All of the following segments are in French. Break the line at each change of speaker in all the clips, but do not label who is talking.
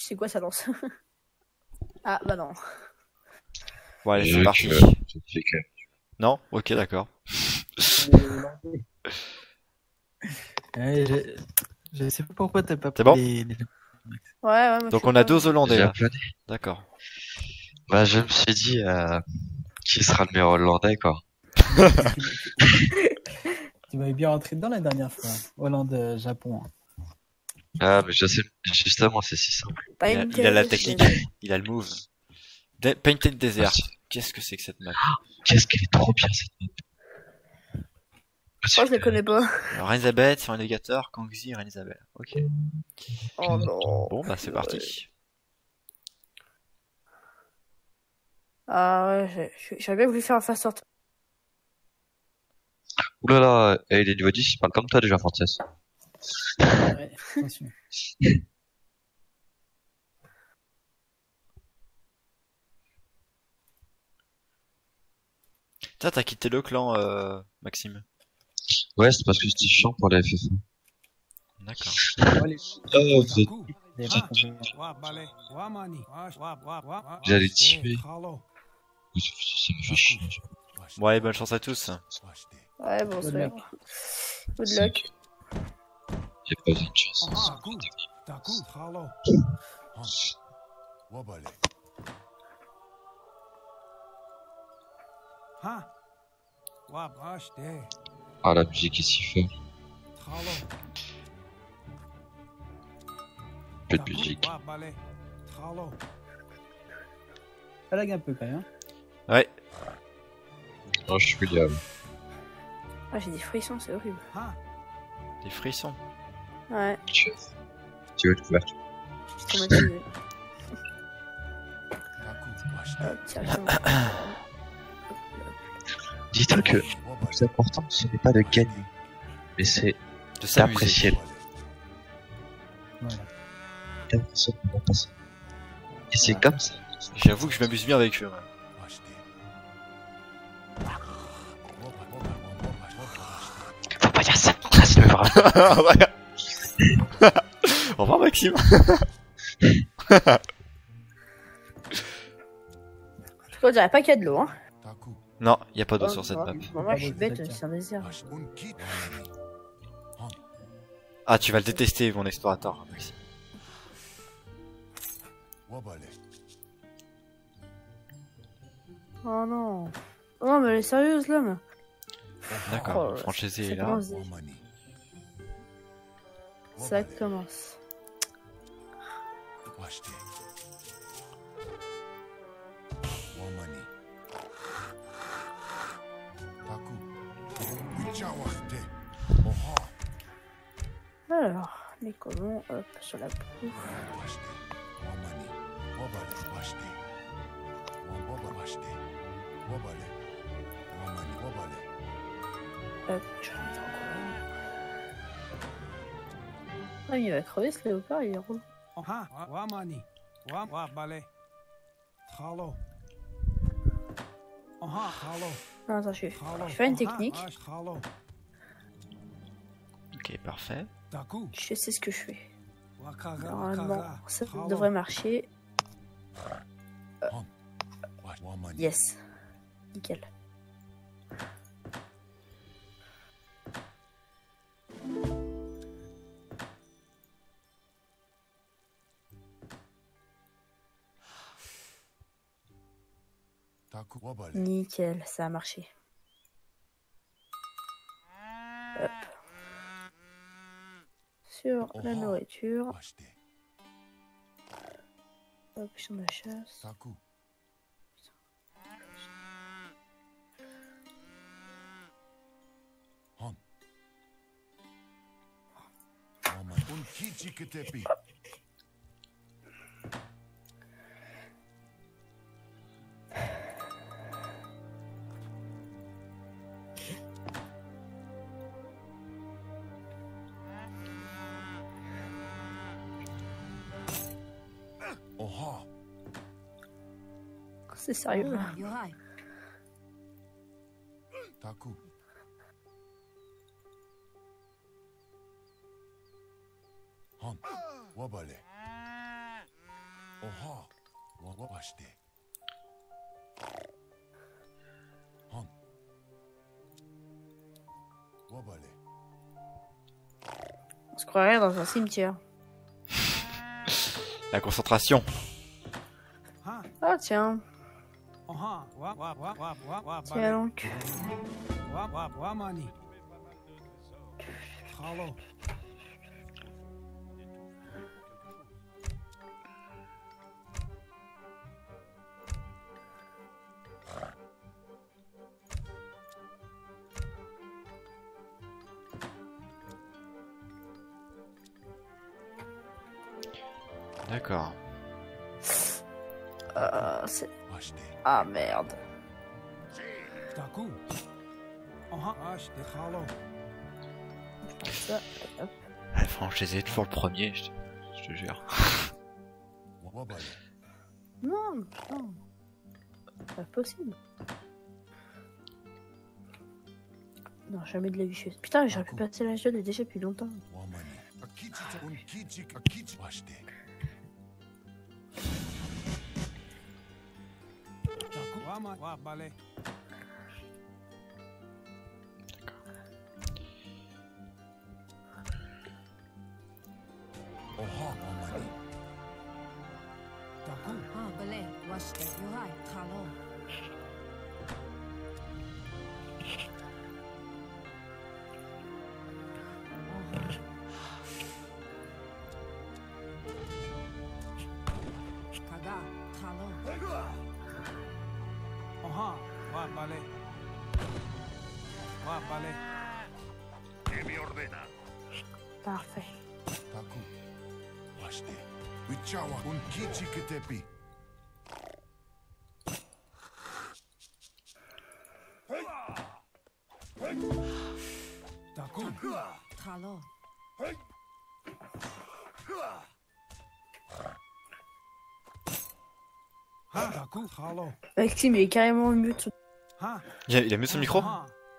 C'est quoi ça danse? Ah bah non.
Bon, allez,
Je
c'est parti.
je fais que...
Non? Ok, d'accord.
Ouais, je sais pas pourquoi t'as pas
C'est
pris
bon
les...
Ouais, moi
Donc
je
on
sais
a
pas,
deux
moi.
Hollandais
J'ai
là.
applaudi.
D'accord.
Bah, je me suis dit, qui sera le meilleur Hollandais, quoi.
Tu m'avais bien rentré dedans la dernière fois. Hollande, Japon.
Ah, mais je sais, justement, c'est si simple.
Il a la technique, il a le move. Painted Desert. Qu'est-ce que c'est que cette map?
Qu'est-ce qu'elle est trop bien, cette map.
Moi je les connais pas.
Alors Elizabeth sur un navigateur, Kangxi, Elizabeth. Ok.
Oh non.
Bon bah c'est parti.
Ah ouais, j'avais bien voulu faire un fast sort.
Oulala, et il est niveau 10, il parle comme toi déjà, Frances.
Ouais, attention.
Tiens, t'as quitté le clan, Maxime.
Ouais, c'est parce que c'était chiant pour la FFA.
D'accord.
Ouais,
Oh, vous êtes...
les pas compris.
J'allais tuer. Ça me fait chier.
Ouais, bonne chance à tous.
Ouais, bon,
Good
c'est
luck.
good luck.
J'ai pas eu de chance. Ah, la musique est si forte. Peu de musique.
Ça lag un peu quand même.
Ouais.
Oh, je suis William.
Ah, j'ai des frissons, c'est horrible.
Des frissons.
Ouais,
Tu veux te couverture.
je suis traumatisé. Hop, directement.
Dis-toi que le plus important, ce n'est pas de gagner, mais c'est
De s'amuser.
d'apprécier.
Voilà.
D'apprécier le moment passé. Et c'est comme ça.
J'avoue que je m'amuse bien avec eux. Ouais.
Faut pas dire ça, ça me va.
Ouais. Au revoir Maxime.
En tout cas, on dirait pas qu'il y a de l'eau, hein.
Non, y a pas d'eau
Oh,
sur cette
non.
map.
Bon, moi, je suis bête, c'est un désert.
Ah, tu vas le détester, mon explorateur. Maxime.
Oh non. Oh non, mais elle est sérieuse, l'homme.
D'accord,
Oh,
Francesé
ça
est là.
commence. Ça commence. Alors, les colons, hop, sur la bouffe. Hop, je vais mettre en colonne. Ah, il va crever ce léopard, il est relou. Non, attends, je vais faire une technique.
Ok, parfait.
Je sais ce que je fais. Normalement, ça devrait marcher. Yes. Nickel. Nickel, ça a marché. Hop. Sur la nourriture. Hop, sur ma chasse. C'est sérieux là. On se croirait dans un cimetière.
La concentration.
Ah tiens. Tiens donc.
D'accord.
C'est... Ah merde. Ça, hop.
Enfin, je les ai toujours le premier, je te jure.
Non, non. C'est pas possible. Non, jamais de la vie je fais. Putain, j'aurais pu passer l'âge de déjà depuis longtemps. Parfait. Maxime, il est carrément mieux.
Il a mis son micro?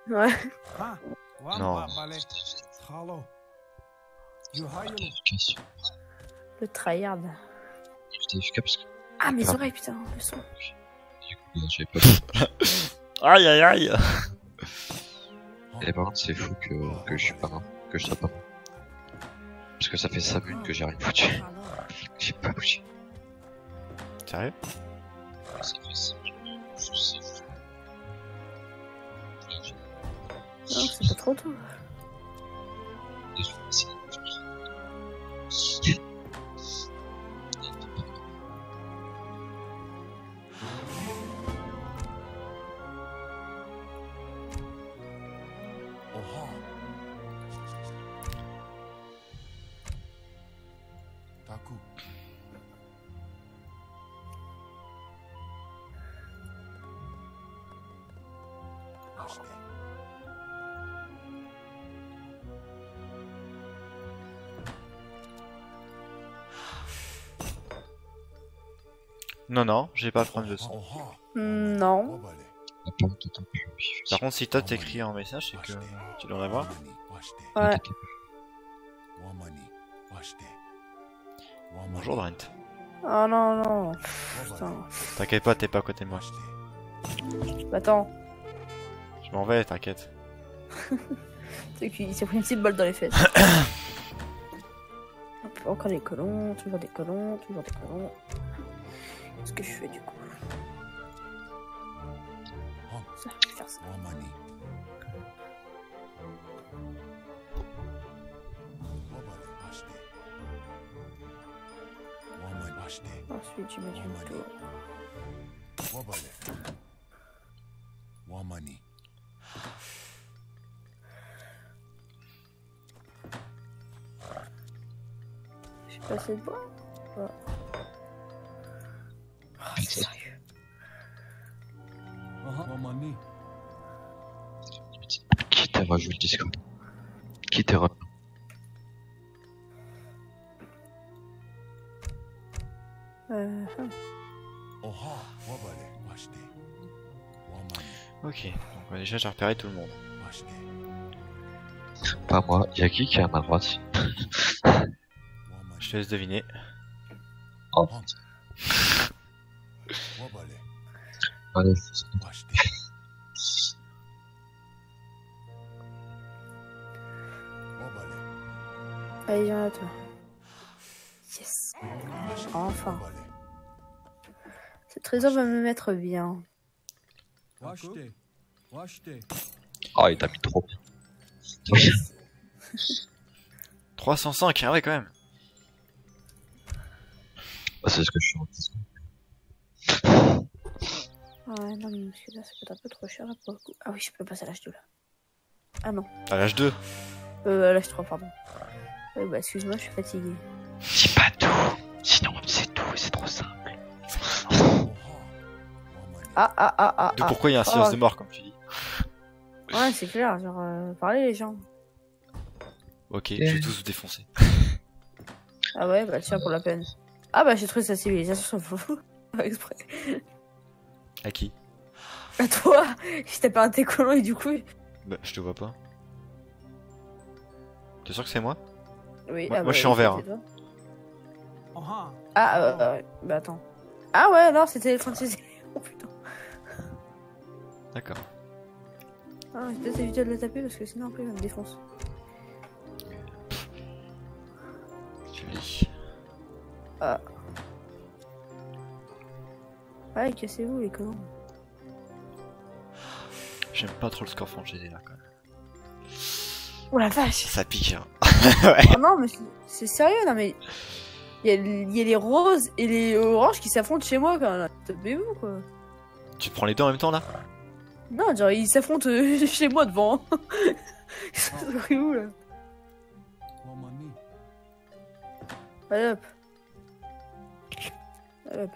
Ouais.
Non.
Le tryhard. Ah, mes oreilles, putain, le son.
Aïe aïe aïe.
Et par contre, c'est fou que je suis pas mort, que je sois pas mort. Parce que ça fait 5 minutes que j'ai rien foutu. J'ai pas bougé.
Sérieux?
Ça fait 5 minutes.
Non, c'est pas trop tôt.
Non, non, j'ai pas de problème de son.
Non.
Par contre, si toi t'écris un message, c'est que tu dois en avoir.
Ouais.
Bonjour Drent.
Oh non, non. Putain.
T'inquiète pas, t'es pas à côté de moi.
Attends.
Je m'en vais, t'inquiète.
C'est qu'il s'est pris une petite balle dans les fesses. Hop, encore des colons, toujours des colons, toujours des colons. Qu'est-ce que je fais du coup? Ça, je vais faire ça. Ensuite, tu mets du tour. J'ai pas assez de bois. Ouais. Oh, c'est sérieux.
Qui t'a rajouté le Discord? Qui t'a rajouté?
Ok, donc déjà j'ai repéré tout le monde.
Pas moi, y'a qui est à ma droite?
Je te laisse deviner.
Oh. Allez,
Allez, viens là, toi. Yes. Enfin. Ce trésor va me mettre bien.
oh, il t'a mis trop.
305, ah ouais, quand même.
Ah, c'est ce que je suis en
Ah ouais, non, mais parce que là, ça peut être un peu trop cher là pour le coup. Ah oui, je peux passer à l'âge 2 là. Ah non.
À l'âge 2.
À l'âge 3, pardon. Bah, excuse-moi, je suis fatigué.
Dis pas tout, sinon c'est tout et c'est trop simple.
Ah.
Pourquoi il y a un silence de mort, comme tu dis.
Ouais, c'est clair, genre, parlez les gens.
Ok, je vais tous vous défoncer.
Ah ouais, bah tiens, pour la peine. Ah bah, j'ai trouvé sa civilisation, ça fou. Pas exprès.
À qui?
À toi. Je t'ai pas un tes colons et du coup.
Bah, je te vois pas. T'es sûr que c'est moi?
Oui,
Moi,
ah
moi,
bah,
je suis en vert.
c'est toi. Ah, bah attends. Ah ouais, non, c'était le français. Oh putain.
D'accord.
Ah, j'ai peut-être évité de le taper parce que sinon après il va me défoncer.
Tu lis.
Ah. Ouais, cassez-vous les colons.
J'aime pas trop le score GD là quand même.
Oh la vache.
Ça pique hein.
Oh non, mais c'est sérieux, non mais. Il y a les roses et les oranges qui s'affrontent chez moi quand même. Tapez-vous quoi.
Tu prends les deux en même temps là?
Non, genre ils s'affrontent chez moi devant. C'est où là? Allez hop. Allez hop.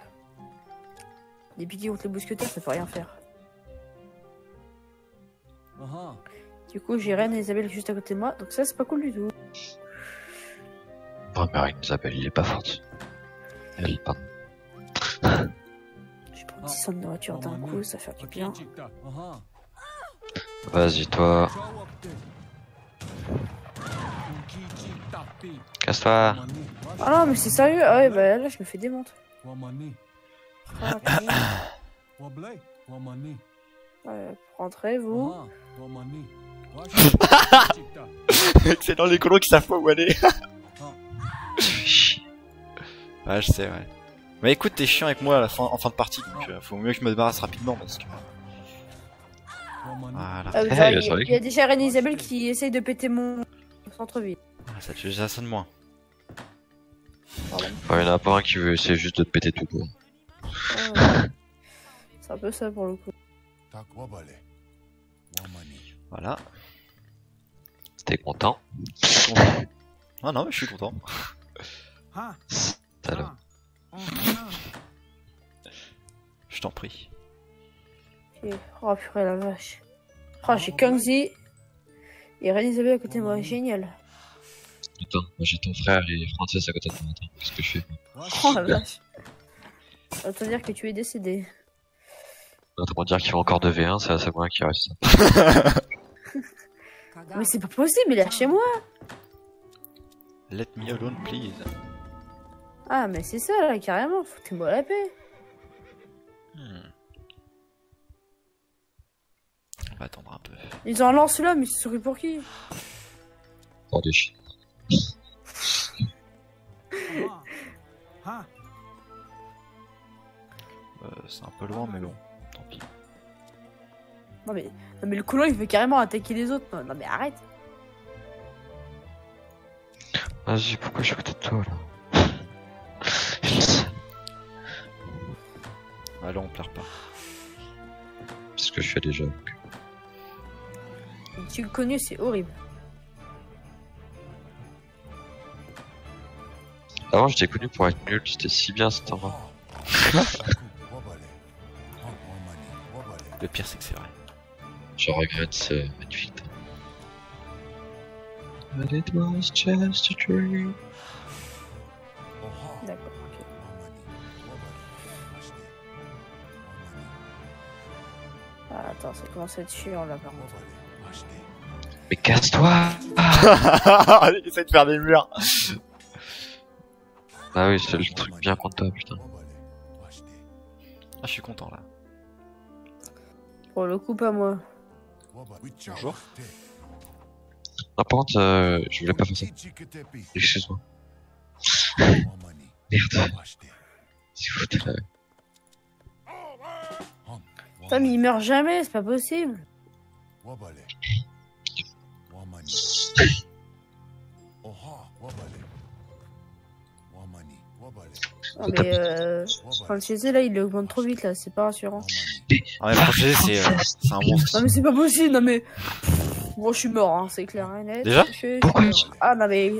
Des piquets contre les mousquetaires, ça peut rien faire. Du coup, j'ai Reine et Isabelle juste à côté de moi, donc ça c'est pas cool du tout.
Non, mais Reine Isabelle, il est pas forte. Elle, pardon.
Je vais prendre 600 de nourriture d'un coup, ça fait du bien.
Vas-y, toi. Casse-toi.
Ah non, mais c'est sérieux? Ah ouais, bah là je me fais démonter. Ah, ouais, rentrez vous.
C'est dans les colons qui savent pas où aller. Ouais, je sais, ouais. Mais écoute, t'es chiant avec moi à la fin, en fin de partie, donc faut mieux que je me débarrasse rapidement parce que. Voilà.
Ah, genre, il y a déjà Reine Isabelle qui essaye de péter mon centre-ville.
Ça te ça sonne moins.
Pardon.
Enfin, il y en a pas un qui veut essayer juste de te péter tout court.
Ouais. C'est un peu ça pour le coup.
Voilà.
T'es content?
Ah non, mais je suis content.
Alors.
Je t'en prie.
Ok. Oh purée la vache. Oh, j'ai Kangzi et Reine Isabelle à côté de moi, génial.
Attends, moi j'ai ton frère et Francis à côté de moi. Attends, qu'est-ce que je fais?
Oh la vache. Autant dire que tu es décédé.
Autrement dire qu'il y a encore 2v1, c'est assez moins qui reste.
Mais c'est pas possible, il est chez moi.
Let me alone, please.
Ah mais c'est ça là, carrément, foutez-moi la paix.
On va attendre un peu.
Ils ont un lance-là, mais c'est souris pour qui?
Oh des chiens.
C'est un peu loin, mais bon, tant pis.
Non mais le colon il veut carrément attaquer les autres. Non mais arrête.
Vas-y, pourquoi je suis à côté de toi là?
Allez, on pleure pas.
C'est ce que je fais déjà.
Tu le connu, c'est horrible.
Avant j'étais connu pour être nul, j'étais si bien cet endroit.
Le pire, c'est que c'est vrai.
Je regrette ce magnifique temps. But it was just a dream.
D'accord, ok. Ah, attends, ça commence à être chiant là par contre.
Mais casse-toi!
Il essaie de faire des murs.
Ah oui, c'est le truc bien contre toi, putain.
Ah, je suis content là.
Pour le coup, pas moi.
Bonjour.
Ah, par contre, je voulais pas faire ça. Excuse-moi. Merde. C'est foutu là.
Putain, mais il meurt jamais, c'est pas possible. Non mais Francese là il augmente trop vite là, c'est pas rassurant.
Ah, mais Francese, c'est un monstre.
Non mais c'est pas possible, non mais... Bon je suis mort, hein, c'est clair et net.
Déjà
Pourquoi
Ah non mais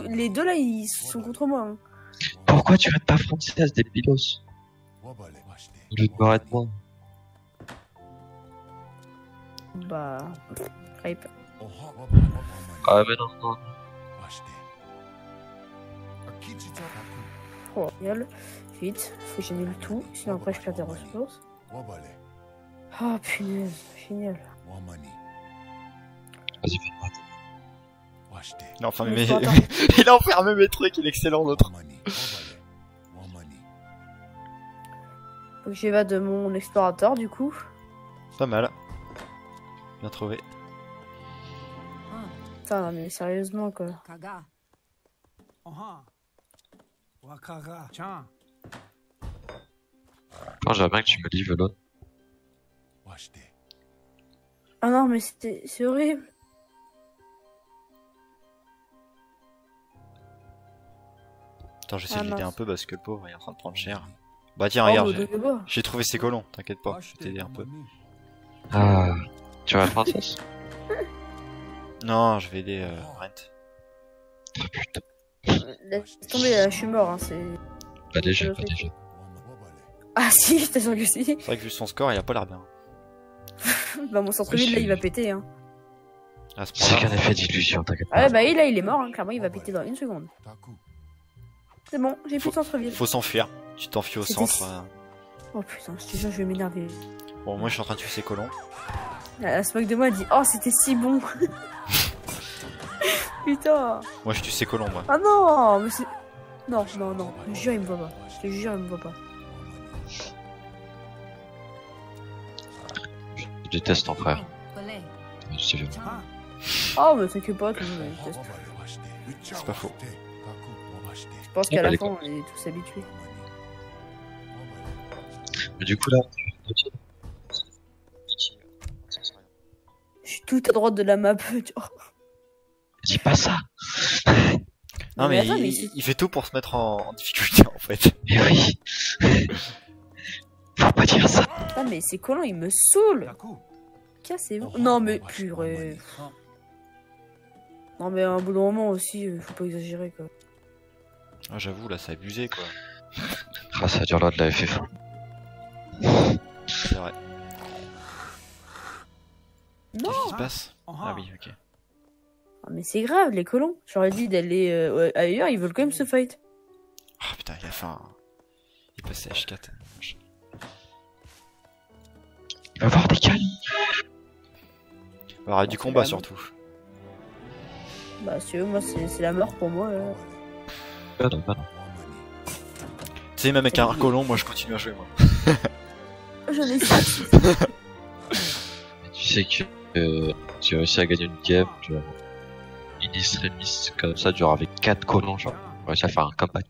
les deux là ils sont contre moi. Hein.
Pourquoi tu raides pas Française des pilos? Au lieu de me raid moi.
Bah... Rape.
Ah mais non, non.
Oh, génial. Vite, faut que j'annule tout, sinon après je perds des ressources. Oh punaise, génial.
Vas-y, fais-moi.
Il a enfermé
Mais
mes...
faut attendre.
il a enfermé mes trucs, il est excellent l'autre.
Faut que j'évade de mon explorateur du coup.
Pas mal. Bien trouvé.
Putain non mais sérieusement quoi.
Quand j'aimerais bien que tu me livres l'autre.
Ah non mais c'est horrible.
Attends, j'essaie
Ah,
de l'aider
mince.
un peu parce que le pauvre il est en train de prendre cher. Bah tiens,
Oh,
regarde,
bah, donnez-moi.
j'ai trouvé ses colons, t'inquiète pas, je vais t'aider un peu.
Ah. Tu vas Française?
Non, je vais aider Rent.
Oh putain.
Laisse tomber là, je suis mort hein, c'est...
Pas déjà, pas déjà.
Ah si, je t'assure que si.
C'est vrai que vu son score, il a pas l'air bien.
Bah mon centre-ville là il va péter hein.
À ce
C'est
point-là.
qu'un effet d'illusion, t'inquiète
Ah
pas.
ouais bah là il est mort hein, clairement il va péter dans une seconde. C'est bon, j'ai plus de centre-ville.
Faut s'enfuir. Tu t'enfuis au
C'était-
centre.
Oh putain, je te jure je vais m'énerver.
Bon, moi je suis en train de tuer ses colons.
La smoke de moi elle dit oh c'était si bon. Putain.
Moi je tue ses colons, moi.
Ah non, mais c'est... Non, non, non, je te jure il me voit pas. Je te jure il me voit pas.
Je déteste ton frère. Je te jure.
Oh mais t'inquiète pas, tout le monde me déteste.
C'est pas faux.
Je pense qu'à
Ah,
la
les
fin on est tous habitués.
Mais du coup là,
Je suis tout à droite de la map. tu vois.
dis pas ça.
Non, mais,
attends, mais
il fait tout pour se mettre en difficulté en fait.
Mais oui. Faut pas dire ça.
Ah mais ces colons ils me saoulent. Cassez-vous. Non mais purée. Non mais à un bout d'un moment aussi, faut pas exagérer quoi.
Ah, j'avoue, là c'est abusé quoi.
Ah, ça dure là de la FF.
C'est vrai.
Non.
Qu'est-ce qui se passe? Ah oui, ok.
Ah, mais c'est grave les colons. J'aurais dit d'aller ailleurs, ils veulent quand même se fight.
Ah putain, il a faim. Il est passé H4.
Il va avoir des câlins.
Il va y avoir du
C'est
combat
la
surtout.
Bah si tu veux, moi c'est la mort pour moi.
Ah non, bah non.
Tu sais, même avec un colon, moi je continue à jouer moi.
J'en ai 6.
Tu sais que tu as réussi à gagner une game, tu vois. Une extrémiste comme ça, genre avec 4 colons, genre. On a réussi à faire un comeback.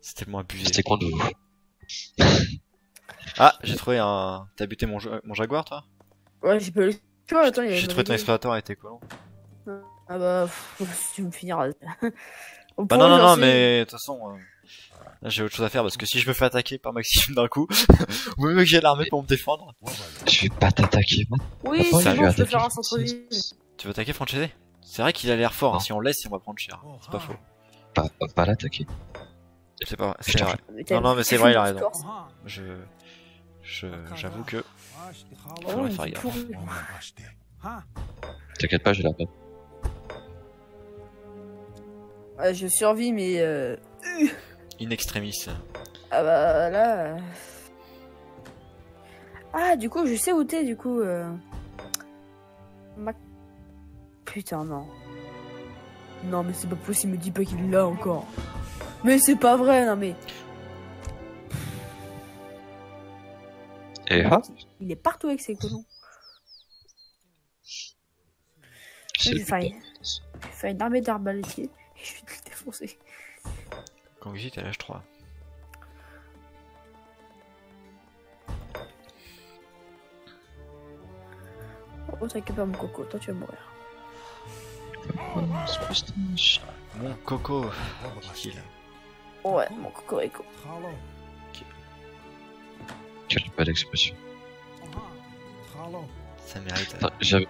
C'est tellement abusé.
C'était contre vous.
Ah, j'ai trouvé un. T'as buté mon jaguar toi?
Ouais, j'ai pas eu le choix, attends, il y a
J'ai
une
trouvé ton
vraie
explorateur avec tes colons.
game. Ah bah, tu me finiras.
Bah non, non, non, mais de toute façon, là j'ai autre chose à faire parce que si je me fais attaquer par Maxime d'un coup, ou même que j'ai l'armée pour me défendre.
Je vais pas t'attaquer, moi.
Oui,
Ah,
c'est
lui
bon,
a
je peux
attaqué.
faire un centre-ville.
Tu veux attaquer Francese? C'est vrai qu'il a l'air fort, hein.
Non.
Si on le laisse, on va prendre cher. C'est pas faux.
Pas l'attaquer.
C'est pas, c'est
Putain.
vrai.
Mais
Non, non, mais c'est vrai, il a raison.
Score,
J'avoue que.
c'est
Faudrait
vraiment
faire
une
gaffe.
pourrie.
T'inquiète pas, j'ai la peine.
Ouais, je survis, mais
In extremis.
ah bah là. Ah, du coup, je sais où t'es, du coup. Putain, non. Non, mais c'est pas possible, me dis pas qu'il l'a encore. Mais c'est pas vrai, non mais.
Et hop,
Il est partout avec ses colons.
c'est
J'ai fait une armée d'arbalétiers et je vais te le défoncer.
Quand visite à l'âge 3.
Oh, t'inquiète pas, mon coco, toi tu vas mourir.
Mon coco, dit-il.
Ouais, mon cocorico.
Quelle belle expression.
Ça mérite.
Attends, j'avais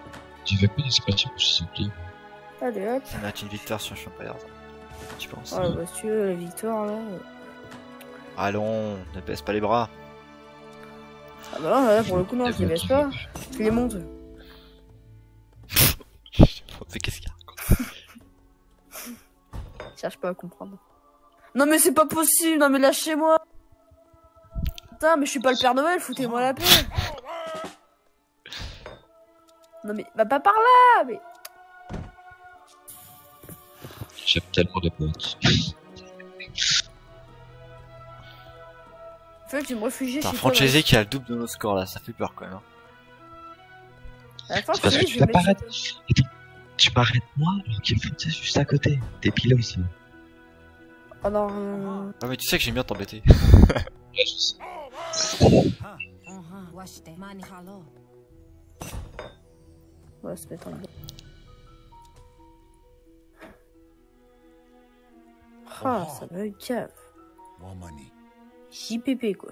pas d'expression, je sais plus.
Allez hop.
Ça mérite une victoire sur Champire. Tu penses?
Ouais, bah si tu veux, la victoire là.
Allons, ne baisse pas les bras.
Ah bah là, pour le coup, non, je les baisse pas. Je les monte.
Mais qu'est-ce qu'il y a?
Je cherche pas à comprendre. Non mais c'est pas possible, non mais lâchez-moi. Putain, mais je suis pas le Père Noël, foutez-moi la paix. Non mais, va pas par là, mais...
J'aime tellement les potes.
En fait, je vais me réfugier
Putain,
chez toi.
Francesi qui a le double de nos scores là, ça fait peur quand même. Hein.
À la fin,
C'est parce
je
que
vais
tu
mettre
t'apparais.
chez toi.
Attends, tu m'arrêtes moi alors qu'il faut juste à côté. T'es pilote aussi.
Oh non,
Ah mais tu sais que j'aime bien t'embêter.
Ouais, je sais.
on va se mettre en bas. Ah, ça va une cave. JPP quoi.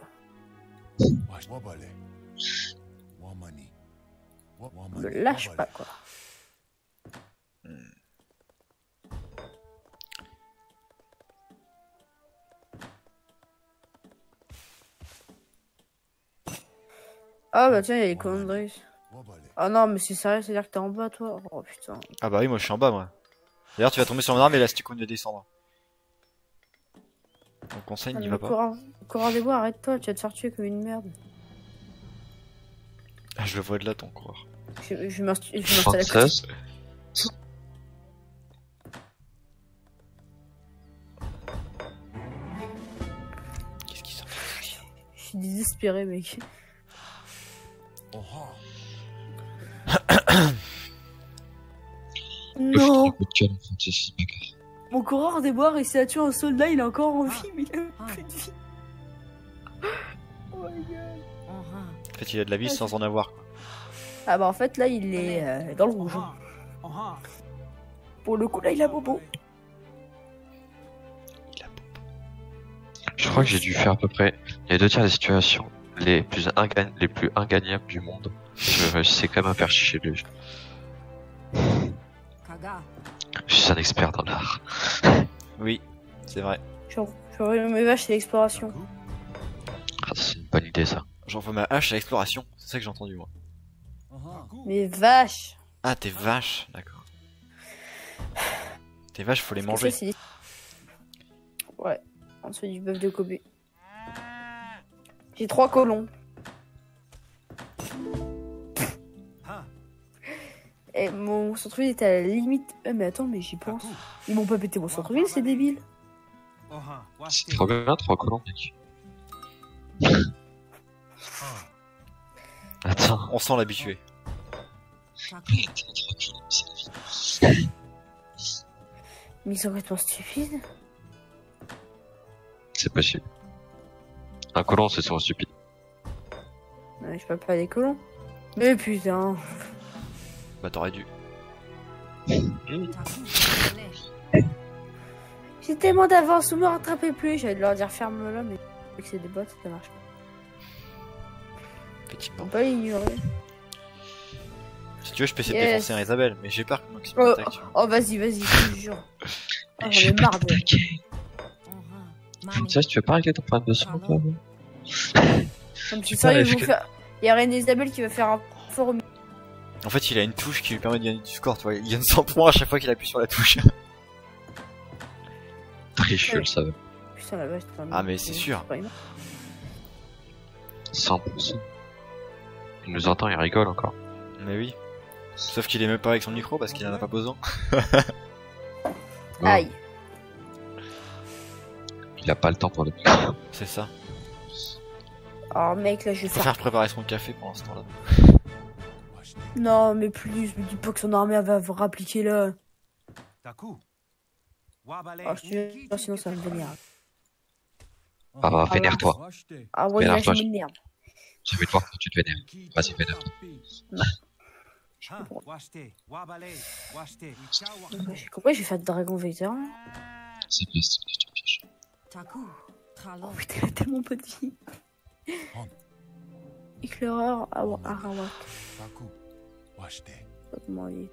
Me lâche pas quoi. Ah bah tiens, il y a les colons de Driss. Ah non, mais c'est sérieux, c'est-à-dire que t'es en bas toi? Oh putain.
Ah bah oui, moi je suis en bas moi. D'ailleurs tu vas tomber sur mon arme et là si tu continues de descendre. Mon conseil, n'y va pas.
Courant des bois, arrête-toi, tu vas te faire tuer comme une merde.
Ah, je le vois de là ton coureur.
Je vais m'installer à côté.
36.
Qu'est-ce qui sort?
Je suis désespéré mec. Non. Mon coureur des bois réussit à tuer un soldat, il est encore en vie, mais il a plus de vie. Oh my god.
En fait, il a de la vie sans en avoir. Quoi.
Ah bah en fait là il est dans le rouge. Pour le coup là il a bobo.
Il a bobo.
Je crois que j'ai dû faire à peu près les 2 tiers des situations les plus ingagnables du monde. Je réussissais quand même à faire chier le jeu. Je suis un expert dans l'art.
Oui, c'est vrai.
J'aurais mes vaches, c'est l'exploration.
Ah, c'est une bonne idée ça.
J'envoie ma hache à l'exploration. C'est ça que j'ai entendu moi.
Mes vaches.
Ah, tes vaches, d'accord. Tes vaches, faut les manger.
Ça, ouais, en dessous du bœuf de Kobe. J'ai 3 colons. Et mon centre-ville est à la limite. Mais attends, mais j'y pense. Ils m'ont pas pété mon centre-ville, c'est débile.
C'est trop bien, 3 colons, mec. Attends.
On sent l'habitué.
Mais ils sont complètement stupides.
C'est possible. Un colon, c'est souvent stupide.
Ouais, je parle pas des colons. Mais putain.
Bah t'aurais dû.
J'ai tellement d'avance, vous me rattrapez plus. J'allais leur dire ferme-la, mais vu que c'est des bots, ça marche pas.
Effectivement.
On peut l'ignorer.
Si tu veux, je peux essayer de
Yes.
défoncer un Isabelle, mais j'ai peur que Maxime m'attaque. tu vois.
Oh, vas-y, je te jure. Oh,
Je
j'en ai
vais pas
marre de...
t'attaquer. Princesse, tu veux pas régler ton problème de sang, toi?
Comme
Tu
c'est sérieux,
peux
ils vont faire... Il y a Reine Isabelle qui va faire un forum.
En fait, il a une touche qui lui permet de gagner du score, tu vois. Il gagne 100 points à chaque fois qu'il appuie sur la touche.
Tricheux, le savait.
Putain, la vache, c'est pas
Ah, mais c'est sûr.
pas une-
100%. Il nous entend, il rigole encore.
Mais oui. Sauf qu'il est même pas avec son micro parce qu'il en a pas besoin.
Oh,
Aïe.
il a pas le temps pour le micro.
C'est ça.
Oh mec, là je vais
Faut
faire.
faire préparer son café pour l'instant là.
Non, mais plus, je me dis pas que son armée va vous rappliquer là. Oh, je te jure, sinon ça va me venir.
Ah, vénère-toi.
Ah ouais, là je
Vénère-toi.
m'énerve.
J'ai envie de voir quand tu te vénères. Vas-y, vénère-toi.
J'ai compris, je vais faire de dragon vétéran.
C'est bien, c'est bien, je te piège.
Oh putain, il a tellement pas de vie. Éclaireur Arawak. Pas comment il est.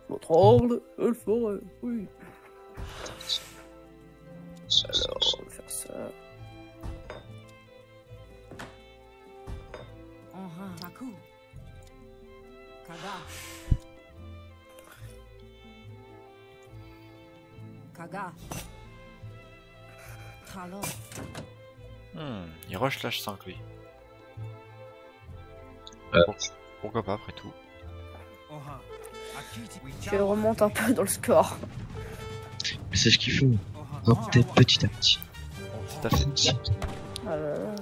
Contrôle, le forêt, oui. Alors, on va faire ça.
Il rush l'H5 lui. Bon, pourquoi pas après tout.
Je remonte un peu dans le score.
Mais c'est ce qu'il faut. Remonter petit à petit.
Tout à fait.
Ah là là.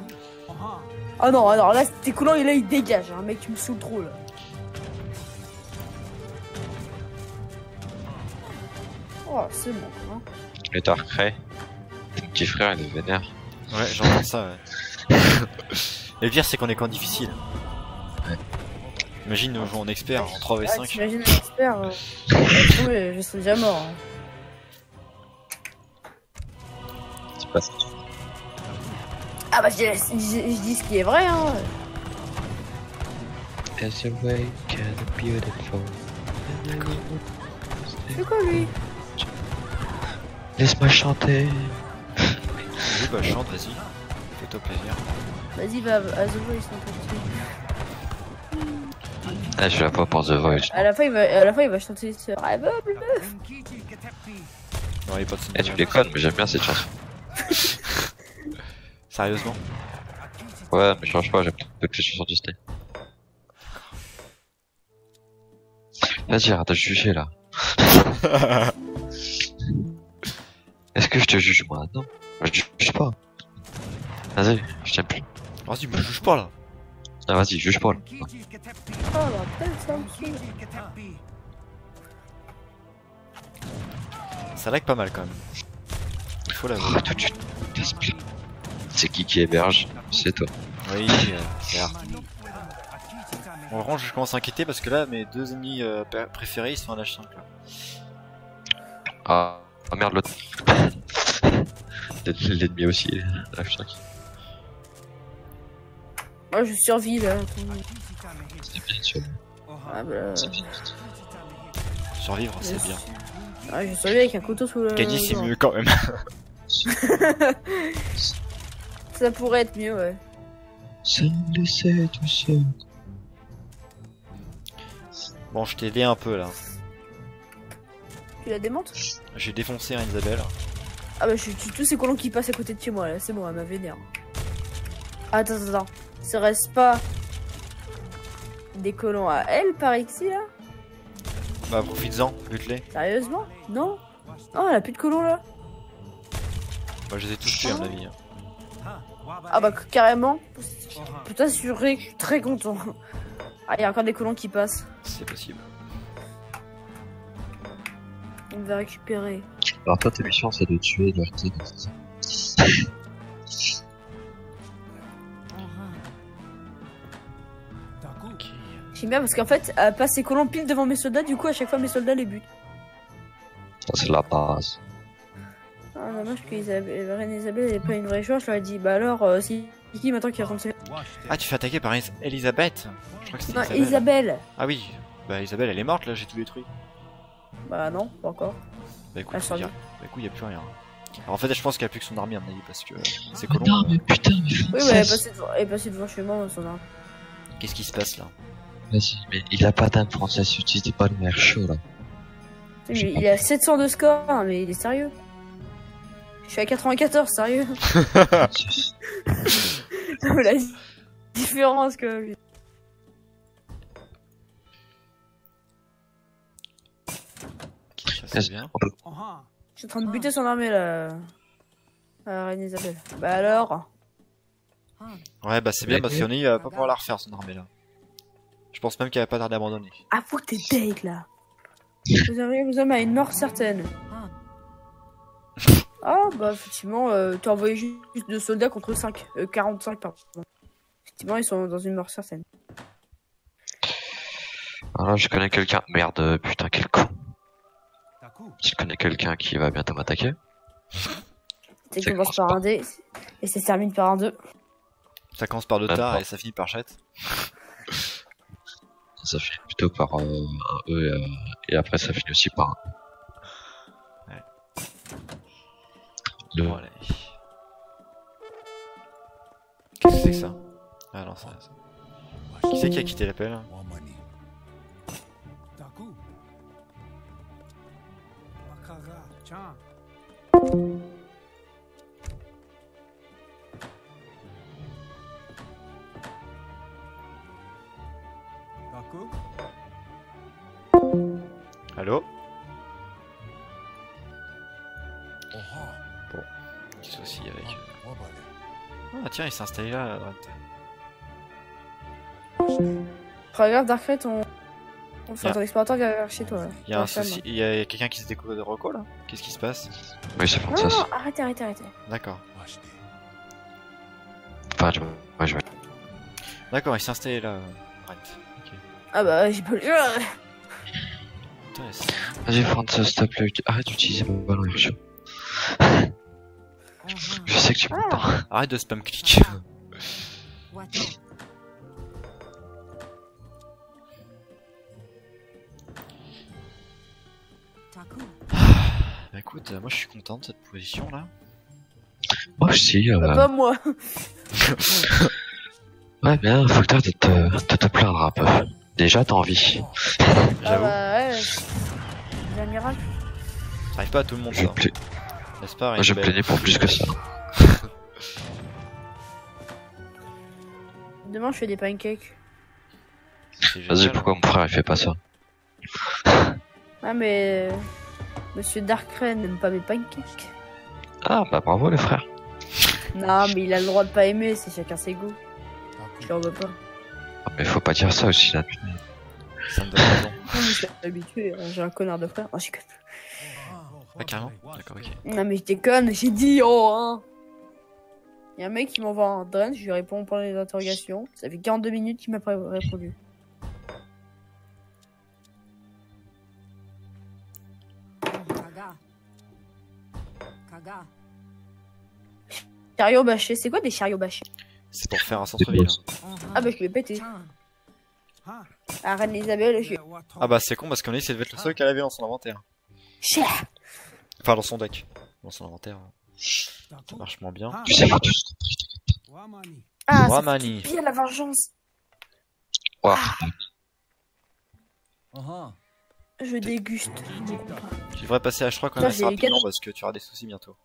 Ah non, alors là, tes coulants, là, il dégage. Hein. Mec, tu me saoules trop là. Oh, c'est bon. Hein.
Le Darkrai. Ton petit frère, il est vénère.
Ouais, j'entends ça, ouais. Le pire, c'est qu'on est qu'en difficile.
Ouais.
Imagine, nous jouons en expert en 3v5.
Ah, t'imagines un expert je serais déjà mort. Hein.
C'est pas ça.
Ah bah, je dis ce qui est vrai, hein.
As awake and beautiful.
C'est quoi, lui?
Laisse-moi chanter.
Oui, bah chante, vas-y. Fais-toi plaisir.
Vas-y, va à The Voice, un peu.
Ah, je la vois pour The Voice.
À la fin, il va chanter ce rêve bleu.
Non, il est pas de
Eh, tu déconnes, mais j'aime bien cette chanson.
Sérieusement?
Ouais, mais change pas, j'aime toutes les chansons Disney. Vas-y, arrête de juger là. Est-ce que je te juge moi? Non, moi, je te juge pas. Vas-y, je t'aime plus.
Vas-y, me juge pas là.
Ah, vas-y, juge pas là.
Oh, la tête, ça me saoule.
Ça lag pas mal quand même. Il faut l'avouer.
Oh, tout de suite, t'expliques. C'est qui héberge? C'est toi.
Oui, certes. En revanche, je commence à inquiéter parce que là, mes deux ennemis préférés, ils sont à H5 là.
Ah, ah merde, l'autre. L'ennemi aussi, H5.
Moi, je survis là.
C'est bien sûr.
Ah bah.
C'est bien.
Survivre, c'est bien.
Ah, je survis avec un couteau sous le.
Kadi, c'est
genre.
mieux quand même.
Ça pourrait être mieux, ouais.
Sans laisser tout seul.
Bon, je t'ai aidé un peu là.
Tu la démontes?
J'ai défoncé un Isabelle.
Ah bah, je tue tous ces colons qui passent à côté de chez moi là. C'est bon, elle m'a vénère. Attends. Ça reste pas des colons à elle par ici là?
Bah, profites-en, bute-les.
Sérieusement? Non? Non, elle a plus de colons là?
Moi, je les ai tous tués à mon avis. Hein.
Ah bah, carrément. Putain, je suis très content. Ah, il y a encore des colons qui passent.
C'est possible.
On va récupérer.
Alors toi, ta mission, c'est de tuer le RT, c'est ça?
Ok.
J'aime bien parce qu'en fait, elle passe ses colons pile devant mes soldats, du coup, à chaque fois, mes soldats les butent.
Ça, c'est la base.
Ah, dommage que Reine Isabelle n'est pas une vraie joueur. Je leur ai dit, bah alors, c'est qui maintenant qui raconte ça?
Ah, tu fais attaquer par Elisabeth? Je crois que c'était
Non,
Isabelle.
Isabelle.
Ah oui. Bah, Isabelle, elle est morte là, j'ai tout détruit.
Bah non, pas encore.
Bah écoute,
Elle
faut
survit.
dire. Bah écoute, y a plus rien. Alors en fait, je pense qu'il y a plus que son armée à mon avis parce que c'est
Oh
colons.
non, mais putain, mais
Oui, ouais, elle est passée devant chez moi, son arme.
Qu'est-ce qui se passe là?
Vas-y, mais il a pas d'âme française, utilisez pas le mer chaud là.
Il a 700 de score, hein, mais il est sérieux. Je suis à 94, sérieux. La différence que.
Ok, ça c'est bien.
On peut-
Je suis en train de buter son armée là. Reine Isabelle. Bah alors.
Ouais, bah c'est bien parce qu'on va pas pouvoir la refaire son armée là. Je pense même qu'elle va pas tarder à abandonner.
Avoue que t'es deg là. Vous avez à une mort certaine. Ah bah effectivement, t'as envoyé juste 2 soldats contre 45 pardon. Effectivement, ils sont dans une mort certaine.
Alors je connais quelqu'un. Merde, putain, quel con. Je connais quelqu'un qui va bientôt m'attaquer.
Ça commence par un D et ça se termine par un 2.
Ça commence par 2 tard et ça finit par chat.
Ça finit plutôt par un E et après ça finit aussi par un.
Ouais.
Le...
Bon, allez. Qu'est-ce que c'est que ça? Ah non, ça. Qui c'est qui a quitté l'appel? Allô? Bon, petit souci avec... Ah tiens, il s'est installé là à droite.
Regarde Darkrai, ton explorateur vers chez toi.
Il y a un souci, il y a quelqu'un qui se découvre de Rocco là? Qu'est-ce qui se passe?
Oui, c'est
Non,
Francis.
non, arrêtez.
D'accord.
Enfin, je vais.
D'accord, il s'est installé là. Brent. Ok.
Ah bah j'ai pas le choix.
Intéressant.
Vas-y, Francis, s'il te plaît, arrête d'utiliser mon ballon Urchio. Je sais que tu m'entends.
Arrête de spam click. Bah écoute, moi je suis content de cette position là.
Moi aussi.
Pas moi.
Ouais, bien, faut que t'arrêtes de te plaindre un peu. Déjà, t'as envie.
Ah
J'avoue.
bah ouais. C'est un miracle.
Ça arrive pas à tout le monde
Je
ça.
plais-
N'est-ce pas?
Moi, je me plaignais pour plus que ça.
Demain je fais des pancakes.
C'est
Vas-y,
génial.
pourquoi mon frère il fait pas ça?
Ah mais... Monsieur Darkrai n'aime pas mes pancakes.
Ah, bah bravo les frères.
Non mais il a le droit de pas aimer, c'est chacun ses goûts. Je l'en veux pas.
Ah, mais faut pas dire ça aussi là.
Ça me donne raison.
Non mais je suis habitué, j'ai un connard de frère. Oh j'ai conne.
Ah carrément? D'accord, ok.
Non mais je déconne, j'ai dit oh hein. Y'a un mec qui m'envoie un drone, je lui réponds pendant les interrogations. Ça fait 42 minutes qu'il m'a pas répondu. Chariot bâché, c'est quoi des chariots bâchés?
C'est pour faire un centre-ville.
Ah bah je vais péter. Ah Reine Isabelle, je...
Ah bah c'est con parce qu'on est, c'est devait être le seul qu'elle avait dans son inventaire.
Cher.
Enfin dans son deck. Dans son inventaire. Ça marche moins bien.
Tu sais pas tout ce
Ah, ça
Wamani.
fait bien la vengeance.
Ouah.
Je déguste.
Tu devrais passer à H3 quand
Putain,
même assez
j'ai
rapidement
quatre-
parce que tu auras des soucis bientôt.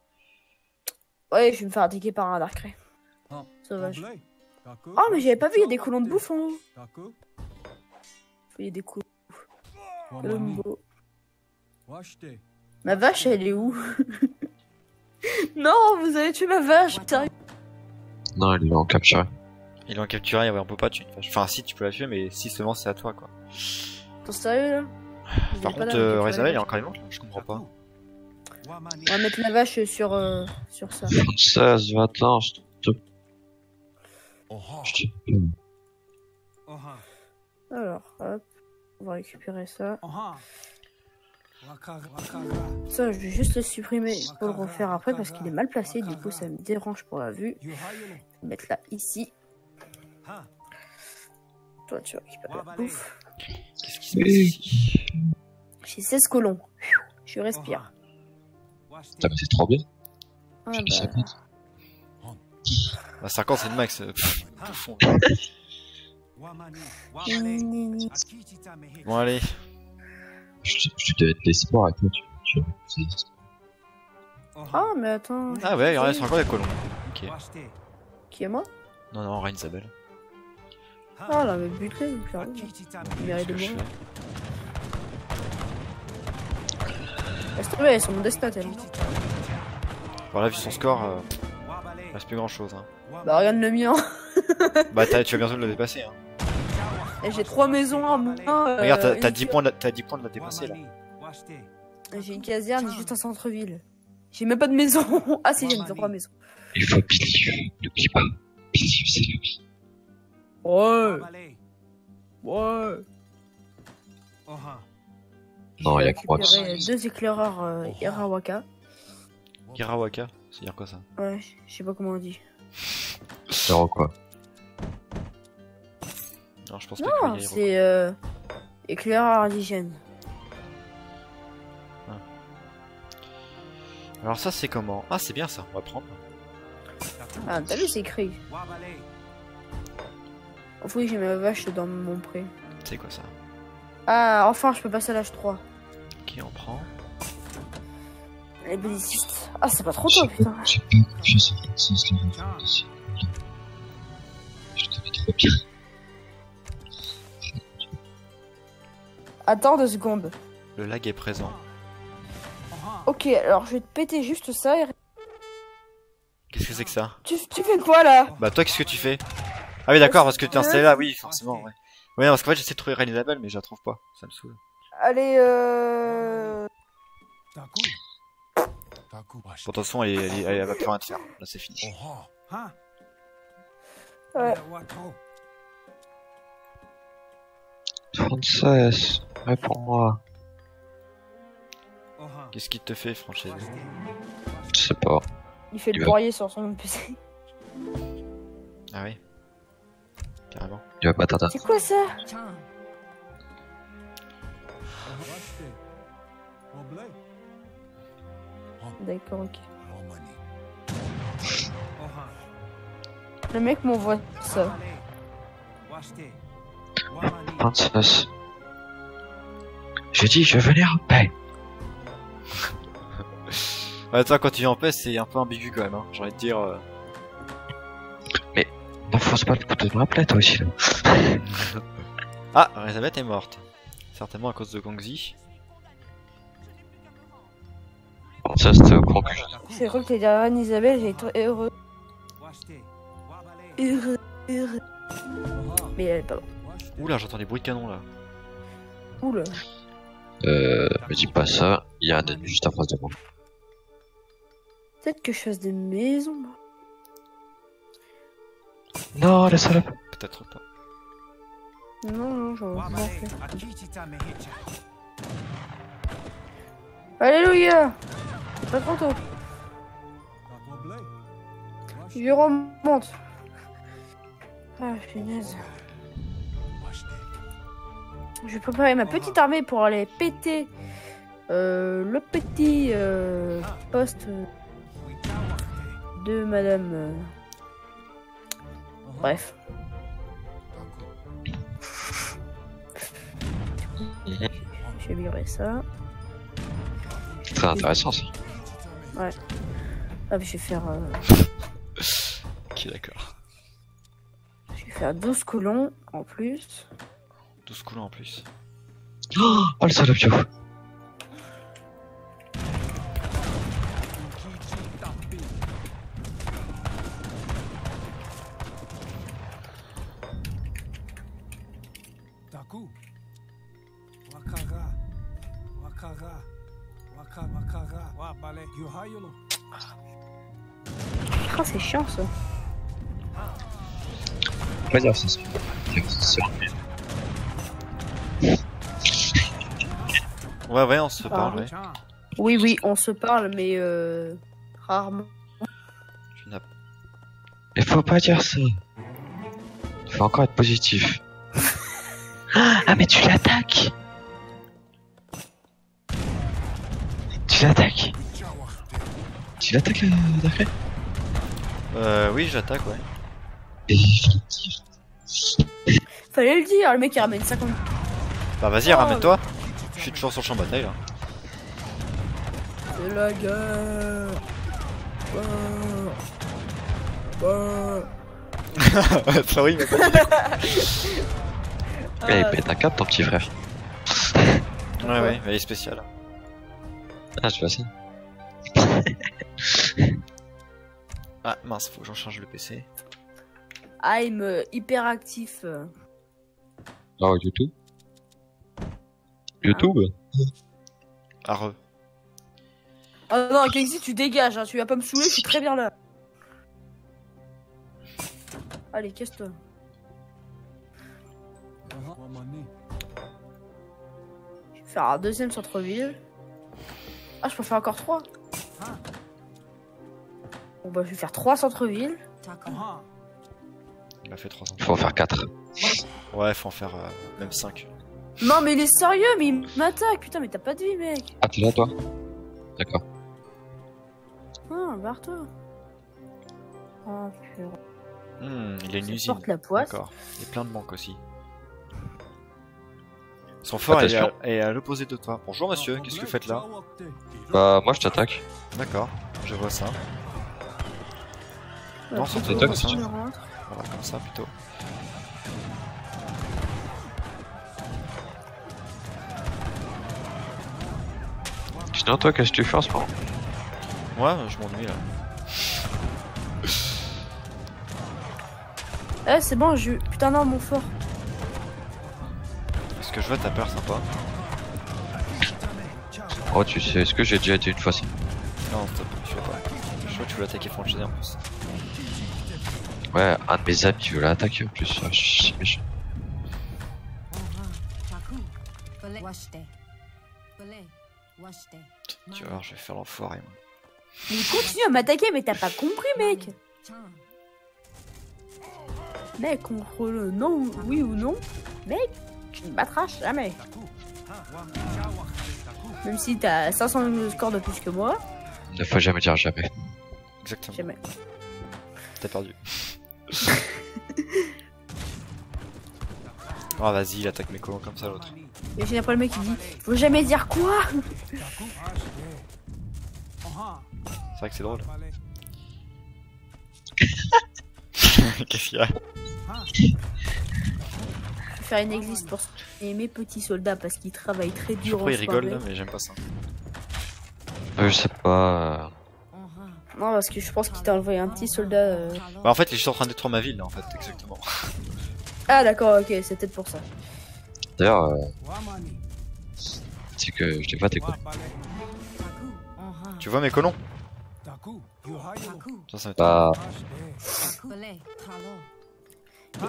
Ouais, je vais me faire attaquer par un Darkrai. Sauvage. Oh mais j'avais pas vu, il y a des colons de bouffe en haut. Il y a des colons de bouffe. Ma vache, elle est où? Non, vous avez tué ma vache, sérieux.
Non, il est en capturé.
Ils l'ont capturé, ouais, on peut pas tuer une vache. Enfin si tu peux la tuer mais si seulement c'est à toi quoi.
T'es sérieux là? Vous
Par
avez pas
contre
l'air de capturer
Reza
la
il est
vache.
encore vivant, je comprends pas.
On va mettre la vache sur ça.
Francis, va-t'en, je te...
Alors, hop. On va récupérer ça. Ça, je vais juste le supprimer pour le refaire après parce qu'il est mal placé. Du coup, ça me dérange pour la vue. Je vais mettre là, ici. Toi, tu vas récupérer la bouffe.
Qu'est-ce qui se passe ici?
J'ai 16 colons. Je respire.
Putain, mais c'est trop bien.
Ah,
J'ai mis
bah.
50.
Bah 50 c'est le max. Tout fond. Bon allez.
Je te donne de l'espoir et toi, tu...
Ah, mais attends.
Ah ouais, il reste encore des colons. Ok.
Qui est moi?
Non non, Reine Isabelle.
Ah, là, mais bute-les, clairement. Il mérite de
Qu'est-ce que je
mourir.
fais?
Laisse tomber, elles sont mon destin, elles.
Voilà, vu son score, il reste plus grand chose. Hein.
Bah regarde le mien.
Bah tu vas bientôt le dépasser. Hein.
Et j'ai 3 maisons en moins.
Regarde, t'as 10 points de la dépasser là.
J'ai une caserne et juste un centre-ville. J'ai même pas de maison. Ah si, j'ai 3 maisons.
Il faut Believe, n'oublie pas. Believe, c'est la vie.
Ouais. Ouais.
Non, il y a
J'ai
que moi qui
récupéré 2 éclaireurs Irawaka.
Kirawaka, c'est dire quoi ça?
Ouais, je sais pas comment on dit.
Zéro quoi.
Non, je pense pas
Non,
qu'il y ait
c'est éclaireur indigène.
Alors ça c'est comment? Ah c'est bien ça, on va prendre.
Ah, t'as vu, c'est écrit. Oh, oui, j'ai ma vache dans mon pré.
C'est quoi ça?
Ah, enfin, je peux passer à l'âge 3.
Qui en prend?
Les bellicistes. Ah, c'est pas trop tôt, putain.
J'ai pas confiance en Francis, le ici. Je te connais trop bien.
Attends 2 secondes.
Le lag est présent.
Ok, alors je vais te péter juste ça et...
Qu'est-ce que c'est que ça?
Tu fais quoi, là?
Bah toi qu'est-ce que tu fais? Ah oui d'accord, parce que t'es installé là, oui forcément, ouais. Ouais, parce qu'en fait j'essaie de trouver Rain Isabelle mais je la trouve pas, ça me saoule.
Allez,
Bon, de toute façon elle va plus rien te faire, là c'est fini.
Ouais.
Frances, réponds-moi.
Qu'est-ce qu'il te fait Francesco?
Je sais pas.
Il fait le
va-
poirier sur son PC.
Ah oui. Carrément.
Il va pas t'attendre.
C'est quoi ça? D'accord, ok. Le mec m'envoie ça.
Frances. Je dis, je veux venir en paix.
Ouais, toi quand tu es en paix c'est un peu ambigu quand même, hein. J'ai envie de dire...
N'enfonce pas le couteau dans la plaie, toi aussi, là.
Ah, Elisabeth est morte. Certainement à cause de Gongzi.
Frances, t'es au courant que je...
C'est vrai que les dernières Isabelle, j'ai été heureux. Heureux. Mais elle est pas morte.
Oula, j'entends des bruits de canon là.
Oula.
Me dis pas ça, il y a un ennemi juste en face de moi.
Peut-être que je fasse des maisons. moi.
Non, la salope.
Peut-être pas.
Non, j'en fais. Alléluia. C'est pas trop tôt. Je remonte. Ah, punaise. Je vais préparer ma petite armée pour aller péter le petit poste de madame. Bref. Je vais virer ça.
C'est très intéressant, ça.
Ouais. Ah, je vais faire.
Ok, d'accord.
Je vais faire 12 colons en plus.
12 coulants en plus.
Oh, le salopio.
Ah, c'est chiant ça.
On va dire ça, c'est
Ouais, on se parle, ouais.
Oui, oui, on se parle, mais rarement.
Tu n'as
Il faut pas dire ça. Il faut encore être positif. Ah, mais tu l'attaques. Tu l'attaques. Tu l'attaques, d'après.
Oui, j'attaque, ouais.
Et
Fallait le dire, le mec il ramène 50.
Bah vas-y,
Oh.
ramène-toi. Je suis toujours sur le champ de bataille là.
C'est la guerre.
Sorry, mais
il pète un cap, ton petit frère.
ouais, il est spécial.
Ah, tu vois ça.
Ah mince, faut que j'en charge le PC.
I'm hyperactif.
Oh, YouTube. YouTube.
Ah re.
Oh non, Kexi, tu dégages, hein, tu vas pas me saouler, je suis très bien là. Allez, casse-toi. Je vais faire un deuxième centre-ville. Ah, je peux faire encore 3. Bon bah, je vais faire 3 centre-villes.
Il a fait 300.
Il faut en faire 4.
Ouais, faut en faire même 5.
Non, mais il est sérieux, mais il m'attaque. Putain, mais t'as pas de vie, mec.
Ah, t'es là, toi? D'accord.
Ah, barre-toi. Oh, purée.
Il a une
Ça
usine.
porte la poisse.
D'accord. Il y a plein de banques aussi. Son fort
Attention.
est à l'opposé de toi. Bonjour monsieur, qu'est-ce que vous faites là?
Bah, moi je t'attaque.
D'accord, je vois ça. Non,
Après,
c'est
toi
on
que tu-
rentre.
Voilà, comme ça plutôt.
Sinon, toi, qu'est-ce que tu fais en ce moment?
Ouais, je m'ennuie là.
Eh, c'est bon, j'ai eu. Putain, non, mon fort.
Est-ce que je vois t'as peur sympa?
Oh, tu sais, est-ce que j'ai déjà été une fois ça?
Non, stop, tu vas pas. Je crois que tu veux attaquer franchise en plus.
Ouais, un de mes amis veut l'attaquer en plus. Ah, je suis méchant.
Tu vas voir, je vais faire l'enfoiré moi.
Mais il continue à m'attaquer, mais t'as pas compris, mec. Mec, contre le non, oui ou non, mec, tu ne battras jamais. Même si t'as 500 de score de plus que moi,
Ne faut jamais dire jamais.
Exactement.
jamais.
T'as perdu. Oh vas-y, il attaque mes colons comme ça l'autre.
Et j'ai après le mec qui dit, faut jamais dire quoi.
C'est vrai que c'est drôle. Qu'est-ce qu'il y a?
Je vais faire une église pour mes petits soldats parce qu'ils travaillent très
Je sais
dur
pas
en
il rigole là,
soirée.
mais j'aime pas ça.
Je sais pas.
Non, parce que je pense qu'il t'a envoyé un petit soldat.
Bah en fait, il est juste en train de détruire ma ville là en fait, exactement.
Ah d'accord, ok, c'est peut-être pour ça.
D'ailleurs, c'est que je t'ai pas tes quoi.
Tu vois mes colons? Ça m'étonne.
Bah,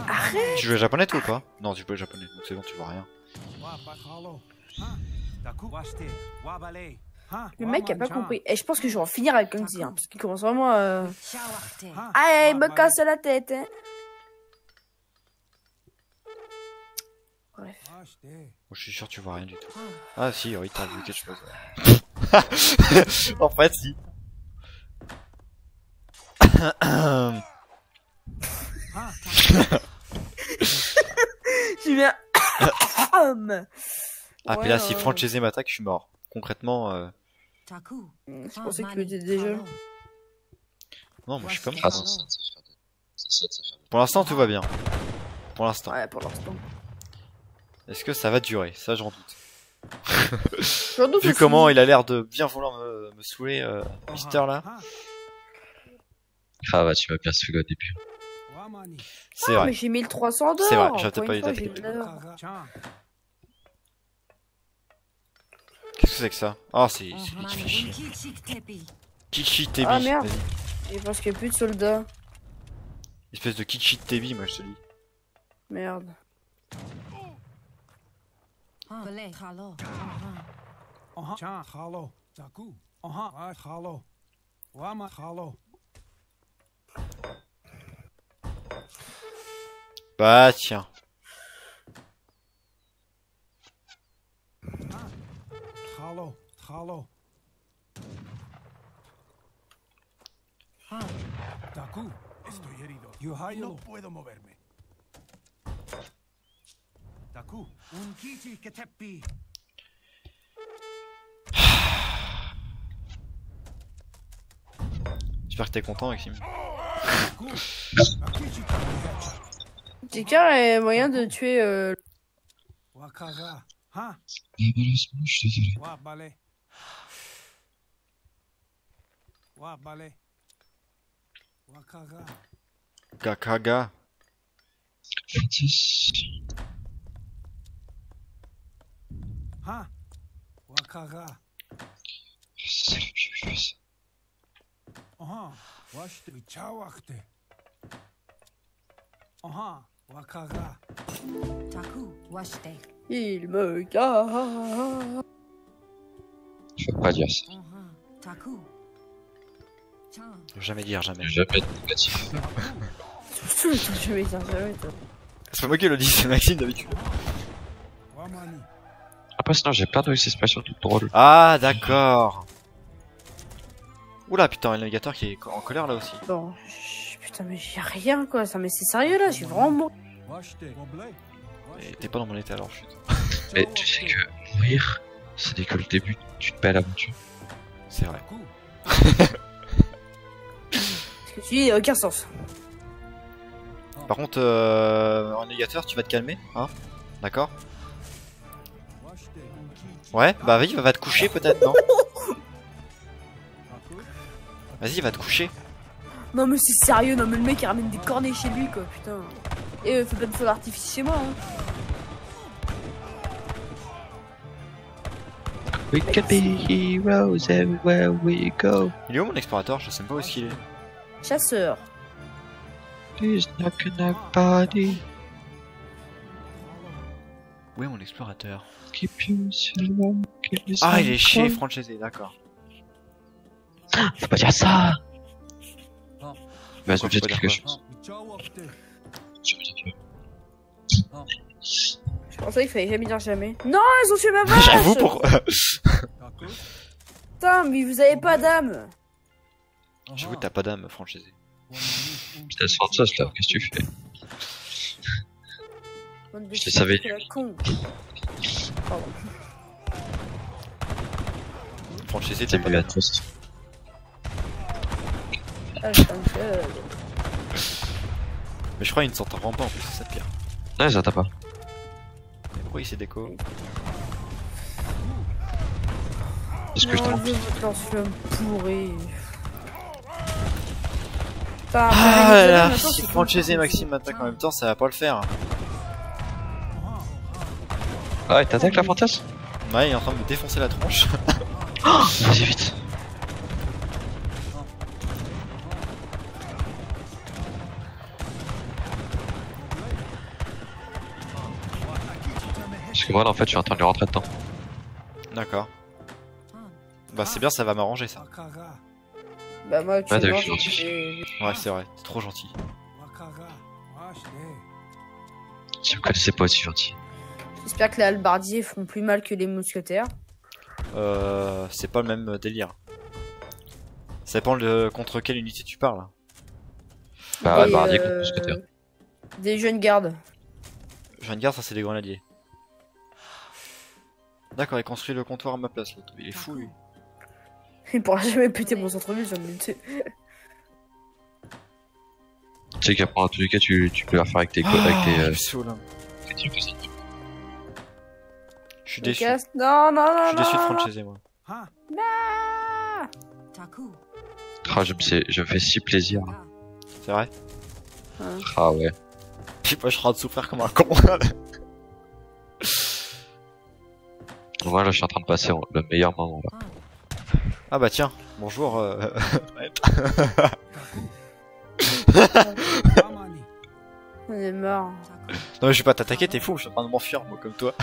Arrête.
Tu joues japonais toi ou pas? Non, tu joues japonais, donc c'est bon, tu vois rien.
Le mec a pas compris. Et je pense que je vais en finir avec Kangzi, hein, parce qu'il commence vraiment à... Ah, il me casse la tête, hein. Bref.
Moi, je suis sûr que tu vois rien du tout. Ah si, oui, t'as vu quelque chose. En fait, si.
Tu viens...
Ah, puis là, si Francese m'attaque, je suis mort. Concrètement,
Je pensais que tu étais déjà...
non, moi je suis pas mort.
ah, ça fait.
Pour l'instant, tout va bien. Pour l'instant.
Ouais, pour l'instant.
Est-ce que ça va durer? Ça, j'en doute.
J'en doute
Vu
aussi.
comment il a l'air de bien vouloir me saouler, Mister là.
Ah bah, tu m'as bien saoulé au début.
C'est
Ah,
vrai.
mais j'ai 1300 d'or.
C'est vrai, j'avais
Pour
peut-être pas
une fois,
dû
j'ai
t'appeler.
de l'or.
Qu'est-ce que c'est que ça? Ah, c'est lui qui fait chier. Kichi Tebi.
Ah, merde.
Vas-y.
J'ai parce qu'il n'y a plus de soldats.
Espèce de Kichi Tebi, moi je te dis.
Merde.
Bah tiens.
No puedo moverme. Taku, un kichi que tepi.
J'espère que t'es content, Maxime.
J'ai qu'un moyen de tuer...
Wakaga. Ha,
Ah, malheureusement, je suis désolé.
wa balé. Wa balé. Wakaga.
Kakaga.
Francis.
Ha. Wakaga.
C'est le vieux fils.
Aha. Washte. Chawakte. Aha. Wakaga.
Taku, washte.
Il me garde.
Faut pas dire ça.
Taku. Chan.
Jamais dire jamais.
Jamais de négatif.
Je vais dire, jamais.
C'est pas moi qui le dis, c'est Maxime d'habitude.
Wamani.
Après, sinon, j'ai plein de expressions toutes drôles.
Ah, d'accord. Oula, putain, un navigateur qui est en colère là aussi.
Bon, putain, mais j'ai rien quoi, ça, mais c'est sérieux là, je suis vraiment bon.
Washte. Woblay.
Et t'es pas dans mon état alors, chute.
Mais tu sais que mourir, ce n'est que le début d'une belle aventure.
C'est vrai.
Taku.
Ce que tu dis, aucun sens.
Par contre, en négateur, tu vas te calmer, hein? D'accord?
Washte.
Ouais, bah vas-y, va te coucher peut-être, non?
Taku.
Vas-y, va te coucher.
Non, mais c'est sérieux, non, mais le mec il ramène des cornets chez lui quoi, putain. Et fais pas de feu d'artifice chez moi, hein.
We can be heroes everywhere we go.
Il est où mon explorateur? Je sais même pas où est-ce qu'il est.
Chasseur.
Please knock knock body.
Où est mon explorateur?
Keep you slow. Keep you
Ah, il est chez
slow.
Francese, d'accord.
Faut pas dire ça.
Ah.
Mais elles ont
Faut
dit
pas dire
quelque
quoi.
chose.
Chawakte.
Je pensais qu'il fallait jamais dire jamais. Non, ils ont tué ma vache.
J'avoue pour.
Taku.
Putain, mais vous avez pas d'âme.
J'avoue, t'as pas d'âme, Francese.
Putain, c'est Francis là, qu'est-ce que tu fais?
Bande de
Je le savais.
chiens, la con. Pardon.
Francese, t'as
C'est
pas
bien
d'âme.
triste.
Ah, putain, que...
Mais je crois qu'il ne s'entend vraiment pas en plus, c'est ça le pire.
Non, ils attendent pas.
Mais pourquoi il s'est déco?
Est-ce que je
Non,
t'en
je veux votre lance-flamme pourri. Putain,
Ah
mais
là,
maintenant,
si
c'est
Francese et
con.
Maxime m'attaquent en même temps, ça va pas le faire.
Ah, ouais, t'attaques la Francis?
Ouais, il est en train de me défoncer la tronche.
Vas-y, vite. Parce que moi, là, en fait, je suis en train de lui rentrer dedans.
D'accord. Bah c'est bien, ça va m'arranger ça.
Wakaga.
Bah, moi, tu
Ouais, t'as vu,
vois,
je suis gentil.
Ouais, c'est vrai, t'es trop gentil.
Wakaga. Washte.
Si vous connaissez pas aussi gentil.
J'espère que les hallebardiers feront plus mal que les mousquetaires.
C'est pas le même délire. Ça dépend de contre quelle unité tu parles.
Bah,
Et,
Albardier contre mousquetaire.
Des jeunes gardes.
Je viens de garde, ça c'est des grenadiers. D'accord, il construit le comptoir à ma place l'autre. Il est fou lui.
Il pourra jamais péter mon centre-ville, j'en ai tué.
Tu sais qu'après, en tous les cas, tu peux la faire avec tes avec tes,
je suis saoul, hein.
tes trucs.
Je suis
Me
déçu.
casse. Non, non, non,
Je suis déçu de
non.
Francese moi.
Ha.
Taku.
Ah, je me fais si plaisir.
C'est vrai.
Ah ouais.
Je sais pas, je suis en train de souffrir comme un con.
Moi, là, je suis en train de passer le meilleur moment, là.
Ah bah tiens, bonjour.
Wamani.
On est mort.
Non mais je vais pas t'attaquer, t'es fou, je suis en train de m'enfuir moi comme toi.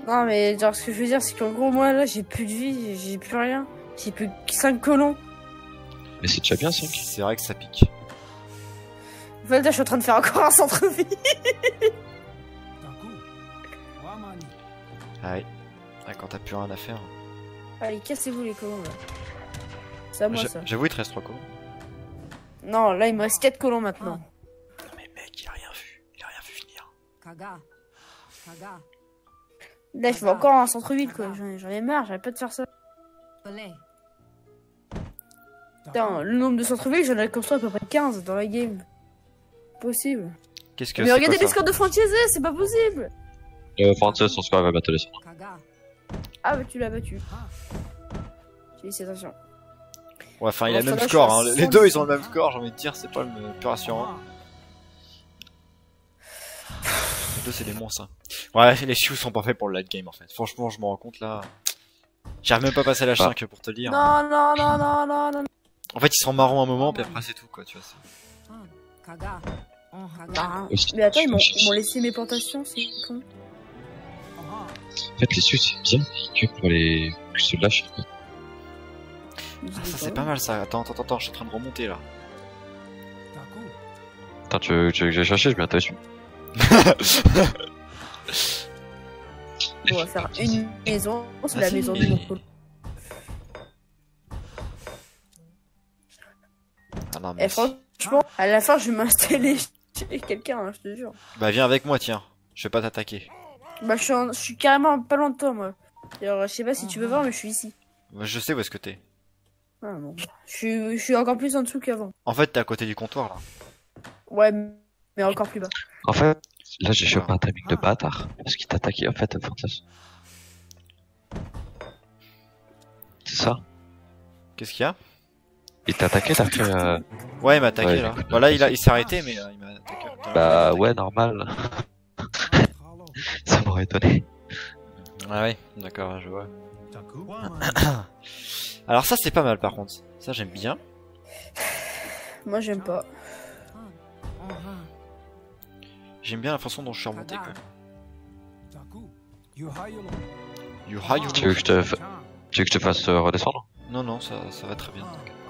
Non, mais genre, ce que je veux dire, c'est qu'en gros, moi, là, j'ai plus de vie, j'ai plus rien. J'ai plus que 5 colons.
Mais c'est déjà bien, 5.
C'est vrai que ça pique.
En fait, là, je suis en train de faire encore un centre-ville.
Taku. Wamani.
Ah oui. Ah, quand t'as plus rien à faire.
Allez, cassez-vous les colons, là. C'est à moi, ça.
J'avoue, il te reste 3 colons.
Non, là, il me reste 4 colons maintenant.
Non mais mec, il a rien vu. Il a rien vu venir.
Kaga. Kaga.
Là, je fais encore un centre-ville, quoi. J'en ai marre, j'arrête pas de faire ça.
Belay.
Putain, le nombre de centre-villes, j'en ai construit à peu près 15 dans la game. Possible.
Qu'est-ce que
Mais
c'est
regardez
quoi,
les
ça
scores de Francese, c'est pas possible.
Francis, son score va battre les centres.
Kaga.
Ah, bah tu l'as battu. J'ai dit attention.
Ouais, enfin, il a le
Enfin,
même
là,
score,
je
hein.
suis à
Les deux, ils ont le même score, j'ai envie de dire, c'est pas le plus rassurant. Les deux, c'est des monstres, hein. Ouais, les Sioux sont pas faits pour le late game, en fait. Franchement, je me rends compte, là. J'arrive même pas à passer à l'âge 5 pour te le dire.
Non, non, non, non, non, non.
En fait, ils sont marrons un moment, puis après, c'est tout, quoi, tu vois.
Kaga. Kaga.
Bah,
Aussi,
mais attends,
je
ils
cherche.
m'ont laissé mes plantations, c'est con.
En fait, les Sioux, c'est bien que pour les que se lâchent.
Ah, ça, c'est pas mal, ça. Attends, je suis en train de remonter, là.
Attends, tu veux que j'aille chercher, je viens dessus.
On va faire une maison, c'est la
Vas-y.
maison de mon pôle.
Ah non,
Et
mais...
franchement, à la fin, je vais m'installer chez quelqu'un, hein, je te jure.
Bah, viens avec moi, tiens. Je vais pas t'attaquer.
Bah, je suis carrément pas loin de toi, moi. D'ailleurs, je sais pas si tu veux voir, mais je suis ici.
Moi, je sais où est-ce que t'es.
Ah, bon. Je suis encore plus en dessous qu'avant.
En fait, t'es à côté du comptoir, là.
Ouais, mais encore plus bas.
En fait, là, j'ai chopé un timing de bâtard. Parce qu'il t'attaquait, en fait, Fantas. C'est ça?
Qu'est-ce qu'il y a?
Il t'a attaqué, t'as fait,
Ouais, il m'a attaqué,
Ouais,
là.
écoute,
Voilà, il s'est arrêté, mais il m'a attaqué.
Bah, ouais, normal. Ça m'aurait étonné.
Ah ouais, d'accord, je vois. Alors ça, c'est pas mal, par contre. Ça, j'aime bien.
Moi, j'aime pas.
J'aime bien la façon dont je suis remonté, quoi. You
Tu veux que je te, tu veux que je te fasse redescendre?
Non, non, ça va très bien.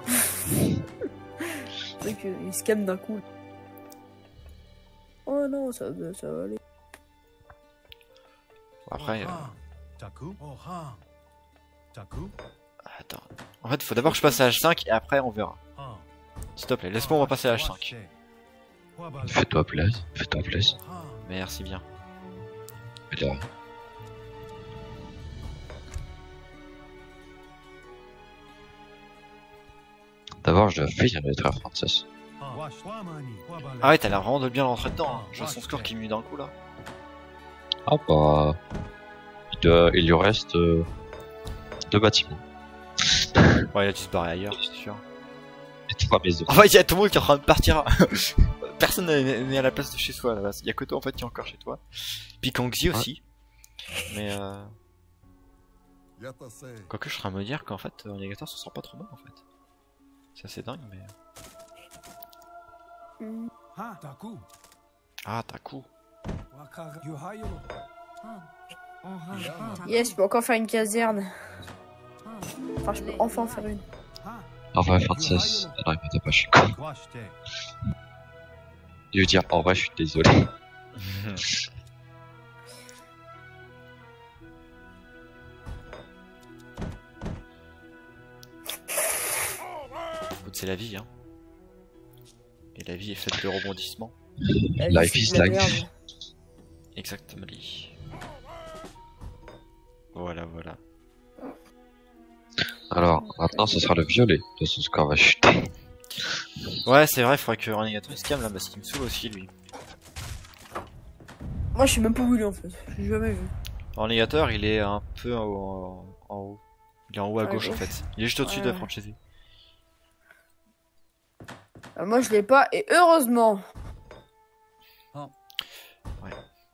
C'est vrai qu'il se calme d'un coup. Oh non, ça va aller.
Après,
Taku.
attends. En fait, il faut d'abord que je passe à H5 et après on verra. S'il te plaît, laisse-moi on va passer à H5.
Fais-toi plaisir, fais-toi plaisir.
Merci bien.
Mais là, d'abord, je dois finir d'être à Francis.
Ah ouais, t'as l'air vraiment de bien rentrer dedans. Hein. Je vois son score qui nuit d'un coup là.
Ah bah... il lui reste 2 bâtiments.
Ouais, il a dû se barrer ailleurs, c'est sûr.
Et 3 maisons.
En fait, il y a tout le monde qui est en train de partir. Personne n'est à la place de chez soi là-bas. Il y a que toi en fait qui est encore chez toi. Puis Kangxi aussi. Mais quoique je serais à me dire qu'en fait, Alligator se sent pas trop mal en fait. C'est assez dingue, mais. Ah, t'as coup.
Yes, je peux encore faire une caserne. Enfin, je peux enfin en faire une.
En vrai, Francis, non, il pas, je suis con. Je veux dire, en vrai, je suis désolé.
Écoute, c'est la vie, hein. Et la vie est faite de rebondissements.
Life is
C'est de la
life.
merde.
Exactement. Voilà, voilà.
Alors, maintenant, ce sera le violet. De ce score va chuter.
Ouais, c'est vrai, il faudrait que Renégator il se calme là, parce qu'il me saoule aussi lui.
Moi, je sais même pas où il est en fait. J'ai jamais vu.
Renégator, il est un peu en haut. Il est en haut à gauche en fait. Il est juste au-dessus de
Ouais.
Francesi.
Moi, je l'ai pas, et heureusement.
Bon,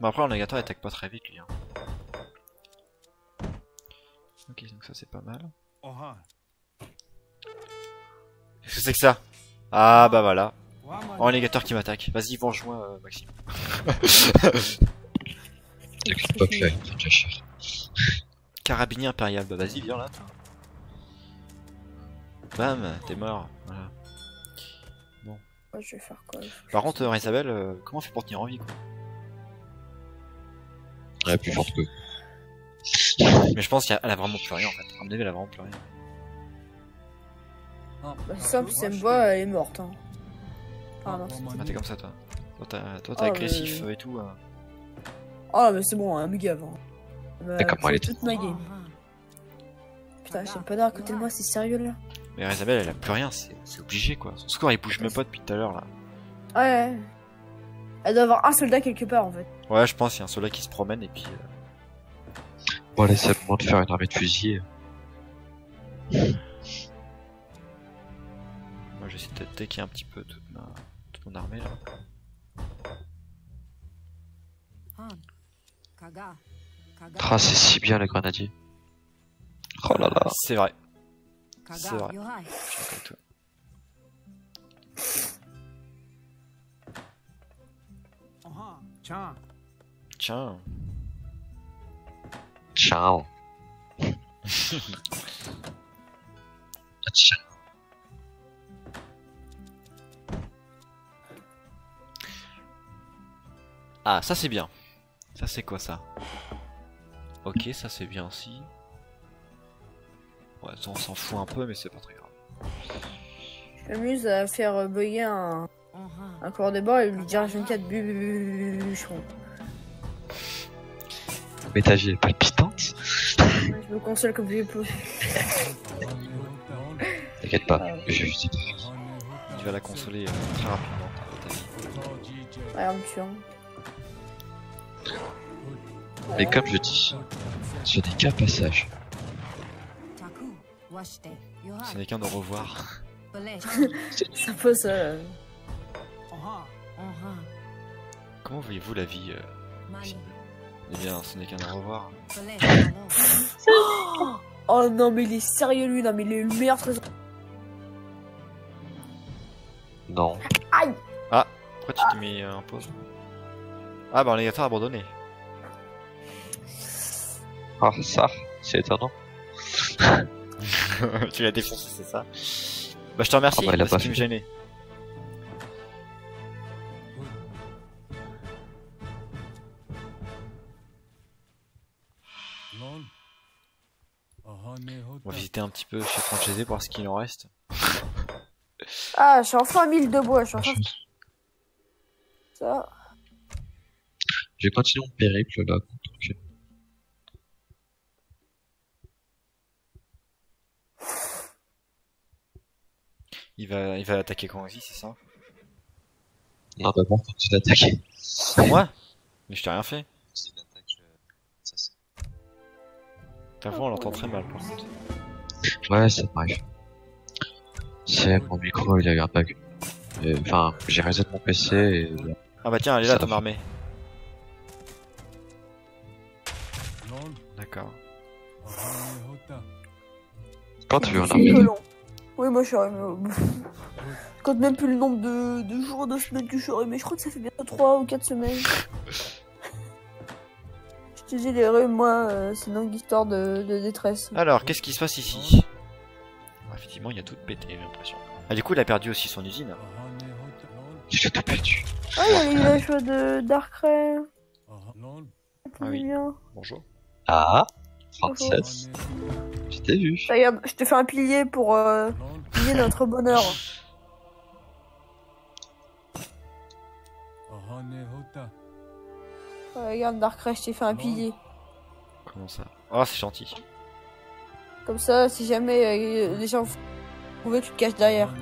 après, Renégator il attaque pas très vite lui. Hein. Ok, donc ça c'est pas mal. Qu'est-ce que c'est que ça? Ah bah voilà. Renégator qui m'attaque. Vas-y, venge-moi, Maxime.
T'inquiète pas, puis il déjà cher.
Carabinier impérial. Bah vas-y, viens là. Toi. Bam, t'es mort. Voilà.
Ouais, je vais faire quoi?
Par contre, Isabelle, comment on fait pour tenir en vie quoi?
Ouais, plus forte que.
Mais je pense qu'elle a vraiment plus rien en fait. À mon avis, elle a vraiment plus rien.
Bah, c'est simple, si elle me voit, elle est morte. Hein. Ah non.
Ah, t'es comme ça toi. Toi, t'es
Oh,
agressif et tout.
Ah, mais c'est bon, elle me gave. Hein. Elle m'a
Et comment elle est
tué toute ma game. Putain, j'aime pas d'avoir à côté de moi, c'est sérieux là?
Mais Isabelle, elle a plus rien, c'est obligé quoi. Son score il bouge même pas depuis tout à l'heure là.
Ouais. Elle doit avoir un soldat quelque part en fait.
Ouais, je pense qu'il y a un soldat qui se promène et puis.
Bon, allez, c'est le moment de faire une armée de fusiliers.
vais essayer de taquer un petit peu toute mon armée là.
Han. Kaga. Kaga.
Ah, c'est si bien les grenadiers. Oh là là.
C'est vrai. C'est
Kaga.
vrai.
Yohai.
Je suis d'accord avec toi.
Aha, tiens.
Tiens.
Ciao. Ciao.
Ah, ça c'est bien. Ça c'est quoi ça? Ok, ça c'est bien aussi. Ouais, ça, on s'en fout un peu, mais c'est pas très grave.
Je m'amuse à faire bugger un corps de bord et lui dire H24 bûcheron.
Mais ta vie est palpitante.
Je me console comme je peux.
T'inquiète pas, je vais juste
Tu vas la consoler très rapidement. Ta vie.
Ouais, en me tuant.
Mais comme je dis, ce n'est qu'un passage.
Taku. Washite.
Ce
Yohai.
n'est qu'un au revoir.
Belesh.
Ça pose ça.
Aha.
Onha.
Comment voyez-vous la vie
Mani.
Eh bien, ce n'est qu'un au revoir.
Belesh. Alo.
Oh non, mais il est sérieux lui, non, mais il est le meilleur trésor.
Non.
Aïe!
Pourquoi tu t'es mis en pause? Ah bah, l'élévateur abandonné.
Ah, ça, c'est étonnant.
Tu l'as défoncé, c'est ça? Bah, je te remercie,
Ah bah, il a
parce
pas
qu'il me
fait.
gênait.
Lon. Aha, ne
On
hota.
va visiter un petit peu chez Francesé pour voir ce qu'il en reste.
Ah, je suis enfin à 1000 de bois, je suis enfin. Ça.
Je vais continuer mon périple là. tranquille.
Il va attaquer quand aussi, c'est ça?
Non, d'abord, quand tu t'attaques.
Moi? Mais je t'ai rien fait.
C'est une attaque, ça, c'est-
Ta voix, on l'entend très mal par contre.
Ouais, ça m'arrive. C'est mon micro, il a eu un bug. Enfin, j'ai reset mon PC et
Ah bah tiens, elle est là
Ça
ton
va.
armée.
Lon.
D'accord.
Aha, ne hota.
quand tu veux un
C'est
armée.
que long. Oui, moi je suis arrivé. Je compte même plus le nombre de jours, de semaines que je suis arrivé, mais je crois que ça fait bientôt 3 ou 4 semaines. Je te dis, les rues, moi, c'est une longue histoire de détresse.
Alors, qu'est-ce qui se passe ici? Ah, effectivement, il y a tout pété, j'ai l'impression. Ah, du coup, il a perdu aussi son usine.
Aha, ne hota. Lon.
J'ai tout perdu.
Ah, il y a les villages de Darkrai.
Aha, Lon.
Ah oui.
Bien.
Bonjour.
Ah,
Aha,
37.
ne hota.
Je t'ai vu.
Regarde, je te fais un pilier pour
Lon.
pilier notre bonheur.
Aha, ne hota.
Regarde, Darkrai, je t'ai fait un pilier.
Comment ça? Oh, c'est gentil.
Comme ça, si jamais les gens trouvaient, tu te caches derrière.
Aha,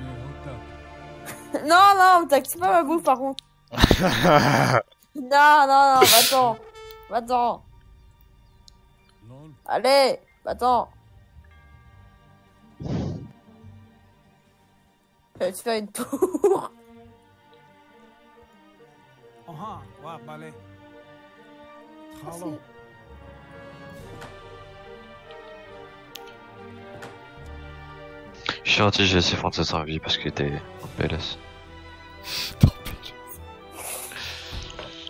ne hota.
Non, non, t'inquiète pas ma bouffe par contre. Non, non, non, va-t'en. Va-t'en.
Lon.
Allez, va-t'en. Je vais te faire une tour.
Aha, wa balai.
Merci.
Tralo.
Je suis gentil, j'ai laissé Francis en vie parce qu'il était en PLS.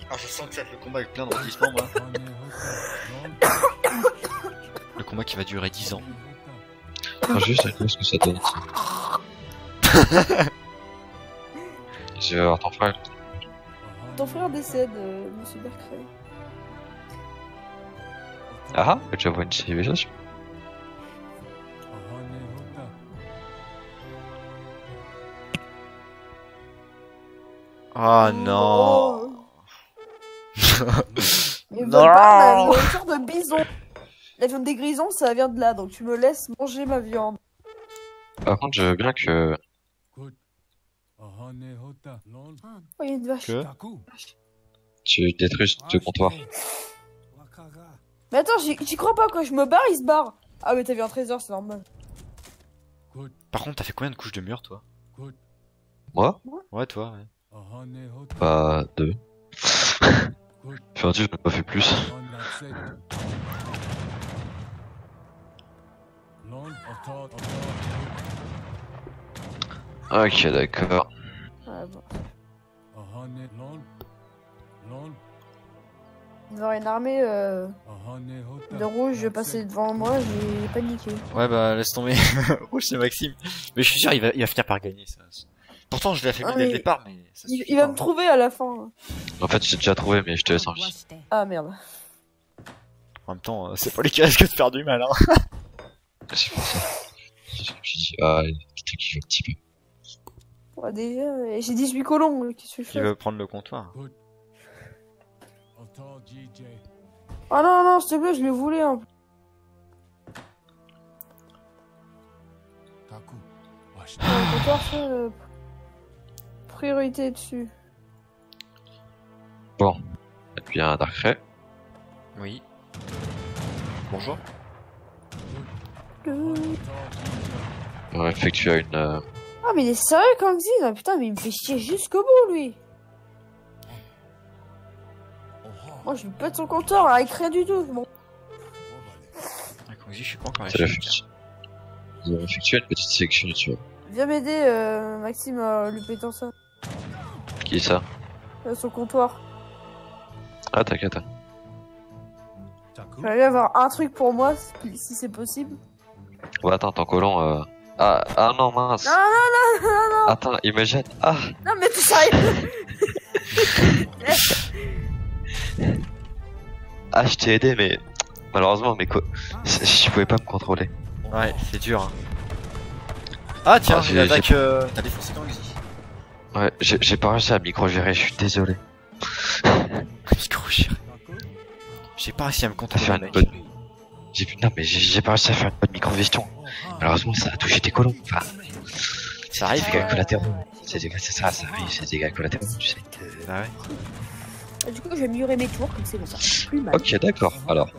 Ah, je sens que ça fait le combat avec plein de rebondissements, moi.
Aha, ne hota. Lon.
Le combat qui va durer 10 ans.
Attends, juste à voir ce que ça donne. Je vais voir ton frère.
Ton frère décède, monsieur Darkrai.
Ah, tu vois une civilisation.
Aha, ne hota.
Oh non.
Mais
Non.
pas la nourriture de bison. La viande des grisons, ça vient de là, donc tu me laisses manger ma viande.
Par contre, je veux bien que.
Aha, ne hota. Lon.
Han.
Oh, il y a une vache.
Que?
Taku.
Tu détruises ce comptoir.
Wakaga.
Mais attends, j'y crois pas, quoi. Je me barre, il se barre. Ah, mais t'as vu un trésor, c'est normal.
Good.
Par contre, t'as fait combien de couches de mur, toi?
Good.
Moi?
Ouais, toi, ouais.
Ahane hota.
Bah, 2.
Good.
Enfin, je n'ai pas fait plus.
On accept. Lon ota ota.
Ok, d'accord.
Ouais, bon.
Ahane lon. Lon.
Voir une armée
Ahane hota.
de rouge passer devant moi, j'ai paniqué.
Ouais, bah, laisse tomber. Rouge, c'est Maxime. Mais je suis sûr, il va finir par gagner, ça. Pourtant, je l'ai affaibli
Ah,
dès le
mais
départ, mais ça
Il,
suffit
il va
pas,
me
hein.
trouver à la fin.
En fait, j'ai déjà trouvé, mais je te laisse en vie.
Washte.
Ah merde.
En même temps, c'est pas les casques de faire du mal, hein.
C'est pour ça. Je me suis dit, ah, le truc qui joue un petit peu.
Ouais, déjà, j'ai 18 colons, qu'est-ce que je
Qui
fais?
veut prendre le comptoir.
Ota GJ.
Ah non, non, s'il te plaît, je le voulais. Hein.
Taku. Washte.
Le comptoir, ça, priorité dessus.
Bon. Et puis un Dark Ray.
Oui. Bonjour.
On va effectuer une.
Ah, mais il est sérieux quand il dit, putain, mais il me fait chier jusqu'au bout, lui. Moi, je lui pète son compteur avec rien du tout. Bon.
Ah, comme je dis, je suis pas encore
C'est la
échec.
fuite. Nous allons effectuer une petite sélection, tu vois.
Viens m'aider, Maxime, à lui péter ça.
Qui est ça?
Son comptoir.
Ah, t'inquiète.
Taku.
J'aimerais bien avoir un truc pour moi, si c'est possible.
Ouais, attends, ton colon. Ah non, mince.
Non, non, non, non, non.
Attends, il me jette. Ah!
Non, mais t'es sérieux?
Ah, je t'ai aidé, mais malheureusement, je pouvais pas me contrôler.
Ouais, c'est dur, hein. Ah, tiens,
Ah,
j'ai
j'ai-
l'attaque, t'as défoncé Gangzi.
Ouais, j'ai pas réussi à micro-gérer, je suis désolé.
Micro-géré. J'ai pas réussi à me
T'as
contrôler,
fait une
mec.
bonne. Non, mais j'ai pas réussi à faire une bonne micro-gestion. Malheureusement, ça a touché tes colons. Enfin,
Ça arrive,
c'est
quoi.
dégâts collatéraux. C'est ça arrive, c'est dégâts collatéraux, tu sais.
Bah ouais.
Du coup, je vais améliorer mes tours, comme c'est bon, ça fait plus mal.
Ok, d'accord. Alors,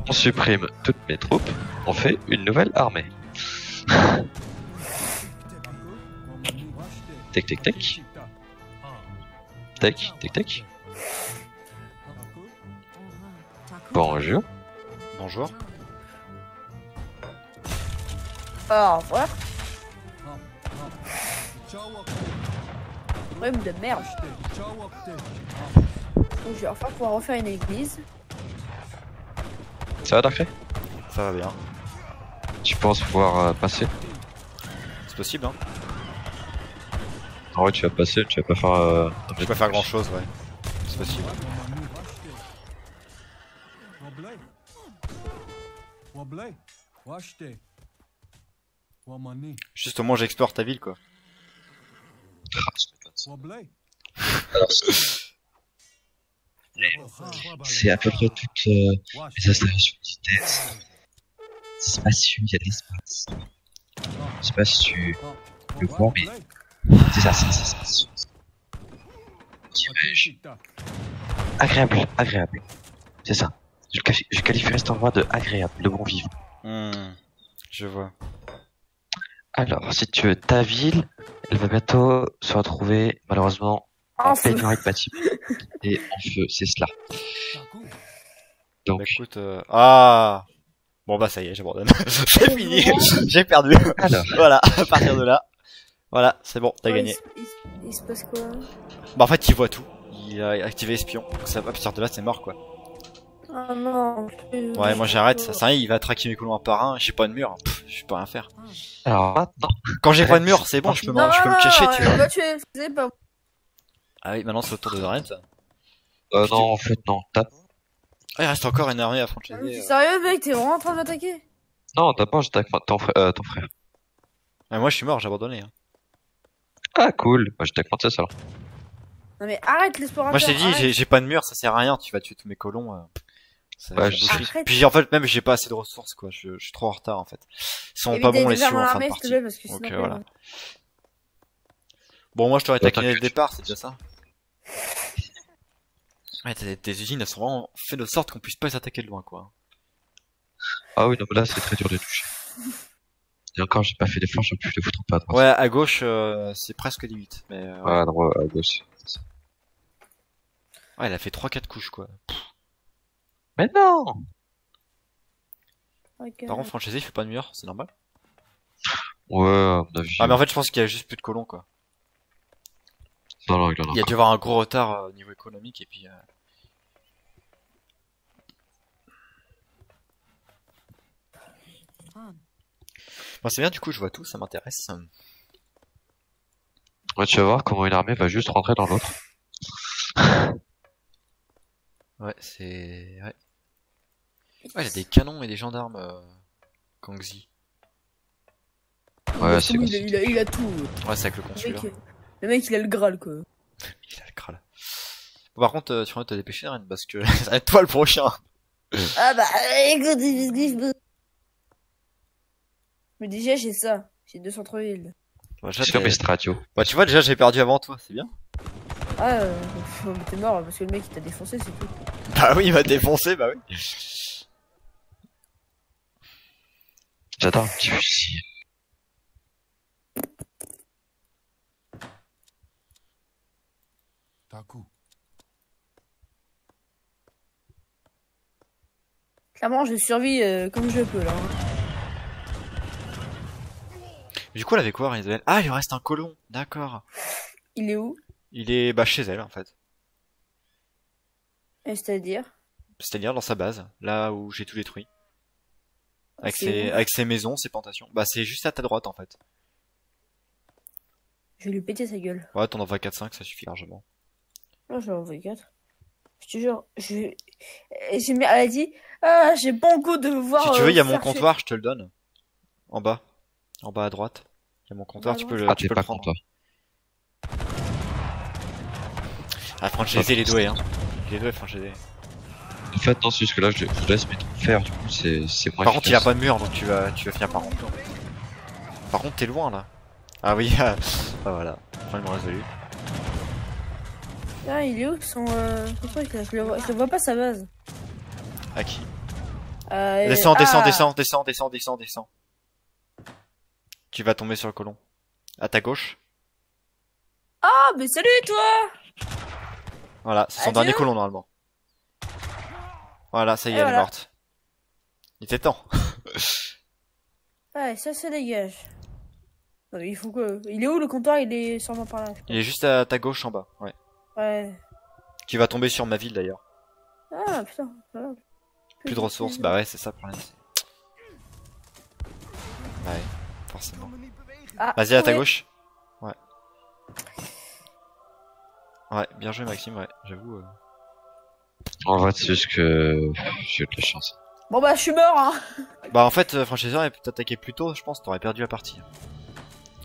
on supprime toutes mes troupes. On fait une nouvelle armée. Tac, tac, tac. Tac, tac, tac. Bonjour.
Bonjour.
Alors, voilà. Problème de merde. Donc, je vais enfin pouvoir refaire une église.
Ça va, Darkray?
Ça va bien.
Tu penses pouvoir passer?
C'est possible, hein.
En vrai, tu vas passer, tu vas pas faire.
Je vais pas faire grand chose, ouais. C'est possible.
Wablay. Wablay. Washte. Wamani.
Juste au moins j'explore ta ville, quoi.
Wablay.
C'est à peu près toutes les installations d'ITS. C'est spacieux, il y a de l'espace. Je sais pas si tu le vois, mais c'est ça, c'est spacieux. Dirais-je. Agréable, agréable. C'est ça. Je qualifierais cet endroit de agréable, de bon vivant.
Je vois.
Alors, si tu veux, ta ville, elle va bientôt se retrouver, malheureusement, en
En feu.
pénurie de bâtiments. Et en feu, c'est cela. Donc,
Bah écoute, ah. Bon bah ça y est, j'abandonne. C'est fini. J'ai perdu.
alors,
Voilà, à partir de là. Voilà, c'est bon, t'as gagné.
Il se passe quoi?
Bah en fait, il voit tout. Il a activé espion. Donc ça, à partir de là, c'est mort, quoi.
Ah non.
Ouais, moi j'arrête. Ça sert à rien, il va traquer mes colons un par un. J'ai pas de mur. Pff, je peux rien faire.
alors maintenant,
Quand j'ai pas de mur, c'est bon, je peux me cacher, tu vois.
Moi, tu es pas.
Ah oui, maintenant c'est au tour de Dorent.
non, en fait, non,
Ah, il reste encore une armée à
T'es
franchir.
sérieux, mec? T'es vraiment en train de m'attaquer?
non, d'abord, j'attaque ton frère.
Ah, moi je suis mort, j'ai abandonné. Hein.
Ah, cool, moi, j'attaque Princesse, alors.
Non, mais arrête l'explorateur.
Moi je t'ai dit,
arrête.
j'ai pas de mur, ça sert à rien, tu vas tuer tous mes colons. Ça
Ouais,
ça
je
boucherie.
sais.
Puis en fait, même j'ai pas assez de ressources, quoi. Je suis trop en retard, en fait. Ils sont
Évite
pas
d'aller
bons les
vers
sioux
mon
en fin
armée,
de
s'il te
partie.
plaît, parce que
Donc
sinon,
voilà. Bon, moi je t'aurais taquiné dès le départ, c'est déjà ça. Ouais, tes usines, elles sont vraiment faites de sorte qu'on puisse pas les attaquer de loin, quoi.
Ah oui, non, mais là, c'est très dur de toucher. Et encore, j'ai pas fait d'effort, j'ai pu le foutre pas à droite.
Ouais, à gauche, c'est presque limite. Mais
Ouais, non, à gauche.
ouais, elle a fait 3-4 couches, quoi.
Mais non!
Ok.
Par contre, Francesé, il fait pas de mur, c'est normal.
Ouais, à mon avis.
Ah, mais en fait, je pense qu'il y a juste plus de colons, quoi.
Non, non, il en a
Il y a
encore.
dû avoir un gros retard au niveau économique, et puis...
Han.
Bon, c'est bien, du coup, je vois tout, ça m'intéresse.
Ouais, tu vas voir comment une armée va juste rentrer dans l'autre.
Ouais, c'est... Ouais. Ouais, il y a des canons et des gendarmes, Kangxi.
Ouais,
Parce que
c'est
lui,
bon.
il a tout.
Ouais, c'est avec le
Le
consulat.
mec, le mec, il a le Graal, quoi.
Il a le crâne. Bon, par contre, tu vas te dépêcher, Ren, parce que ça va être toi le prochain.
Ah bah, écoute, je veux. Mais déjà, j'ai ça. J'ai 2 centre-villes.
Bah, déjà,
C'est comme
t'es-
Estradio.
bah, tu vois, déjà, j'ai perdu avant toi, c'est bien.
Ah, mais t'es mort, parce que le mec, il t'a défoncé, c'est tout.
Bah oui, il m'a défoncé, bah oui.
J'adore un petit fusil.
Taku.
Clairement, je survis comme je peux, là. Hein.
Du coup, elle avait quoi, Isabelle? Ah, il lui reste un colon. D'accord.
Il est où?
Il est, bah, chez elle, en fait.
C'est-à-dire?
C'est-à-dire dans sa base, là où j'ai tout détruit. Avec
C'est où
avec ses maisons, ses plantations. Bah, c'est juste à ta droite, en fait.
Je vais lui péter sa gueule.
Ouais, t'en envoies 4-5, ça suffit largement.
Non, je vais envoyer 4. Je te jure, elle a dit, ah, j'ai bon goût de voir.
Si tu veux, il y a mon
faire
comptoir, je te le donne. En bas. En bas à droite. Il y a mon comptoir,
En bas à
tu peux
droite.
le,
Ah,
tu
t'es
peux
pas
le prendre.
content.
Ah, Francesé, il est doué, hein. Il est doué, Francesé.
En fait, non, c'est juste que là, je laisse mes troupes faire, du coup, c'est moins
Par contre, il a
efficace.
pas de mur, donc tu vas finir par rentrer. Par contre, t'es loin, là. Ah oui, ah voilà. Problème résolu.
Ah, il est où son truc là? Je le vois pas sa base.
À qui?
Descends,
Descends. Tu vas tomber sur le colon. À ta gauche.
Ah, mais salut toi!
Voilà, c'est son
Adieu.
dernier colon, normalement. Voilà, ça y est,
Et
elle est
voilà.
morte. Il était temps.
Ouais, ça dégage. Non, mais il faut que. Il est où le comptoir? Il est sûrement par là.
Il est juste à ta gauche en bas, ouais.
Ouais.
Tu vas tomber sur ma ville, d'ailleurs.
Ah putain, voilà.
Plus de ressources, bah ouais, c'est ça le problème. Ouais, forcément.
Ah,
Vas-y, à ta
ouais.
gauche. Ouais. Ouais, bien joué, Maxime, ouais, j'avoue.
En fait, c'est juste que j'ai eu de la chance.
Bon bah, je suis mort, hein.
Bah, en fait, Francesor avait pu t'attaquer plus tôt, je pense, t'aurais perdu la partie.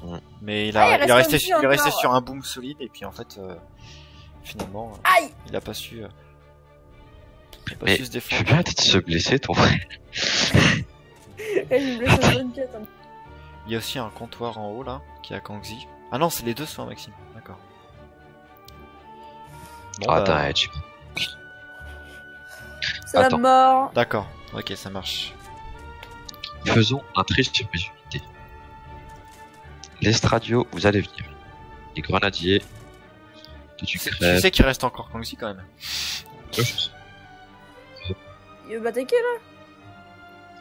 Ouais.
Mais il
Ah, il
est
reste
resté,
aussi
il est resté
encore.
sur un boom solide, et puis en fait, finalement,
Aïe!
il a pas su. Il a pas
Mais
su se
tu veux
défendre.
bien arrêter de se blesser, ton frère?
Je me blesse à 24. Hein.
Il y a aussi un comptoir en haut là, qui est à Kangxi. Ah non, c'est les deux soins, Maxime. D'accord. Bon,
Ah,
bah,
t'arrêtes.
C'est la
Attends.
mort.
d'accord. Ok, ça marche.
Faisons un tri sur mes unités. L'Estradio, vous allez venir. Les grenadiers. Toi, tu
Tu
crèves.
sais qu'il reste encore Kangxi quand même.
Ouais, je sais.
Il veut m'attaquer là?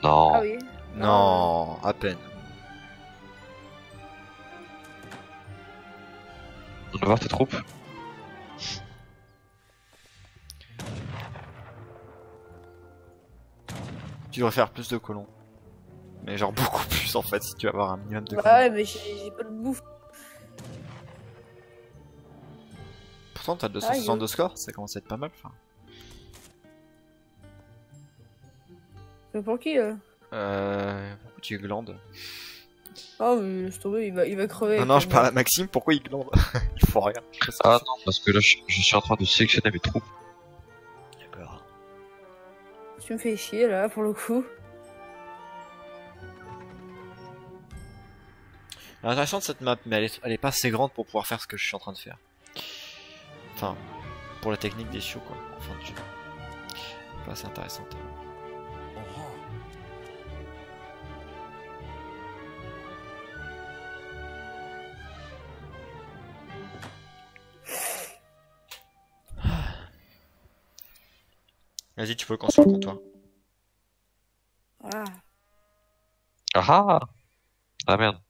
Non.
Ah oui.
Non, à peine.
On va voir tes troupes.
Tu devrais faire plus de colons. Mais genre beaucoup plus en fait, si tu veux avoir un minimum de
Bah
colons.
ouais, mais j'ai pas de bouffe.
Pourtant, t'as 262 scores, ça commence à être pas mal. Enfin.
Mais pour qui
Pourquoi tu glandes?
Oh, mais laisse tomber, il va crever.
Non, non, je parle à Maxime, pourquoi il glande? Il faut rien. Je sais pas
Ah
ce
non, parce que là, je suis en train de sélectionner mes troupes.
que c'est. D'accord.
Tu me fais chier là, pour le coup.
L'intéressant de cette map, mais elle est pas assez grande pour pouvoir faire ce que je suis en train de faire. Enfin, pour la technique des chiots, quoi, en fin de jeu. Pas assez intéressante. Vas-y, tu peux le construire contre toi.
Voilà.
Ah ah. Ah merde.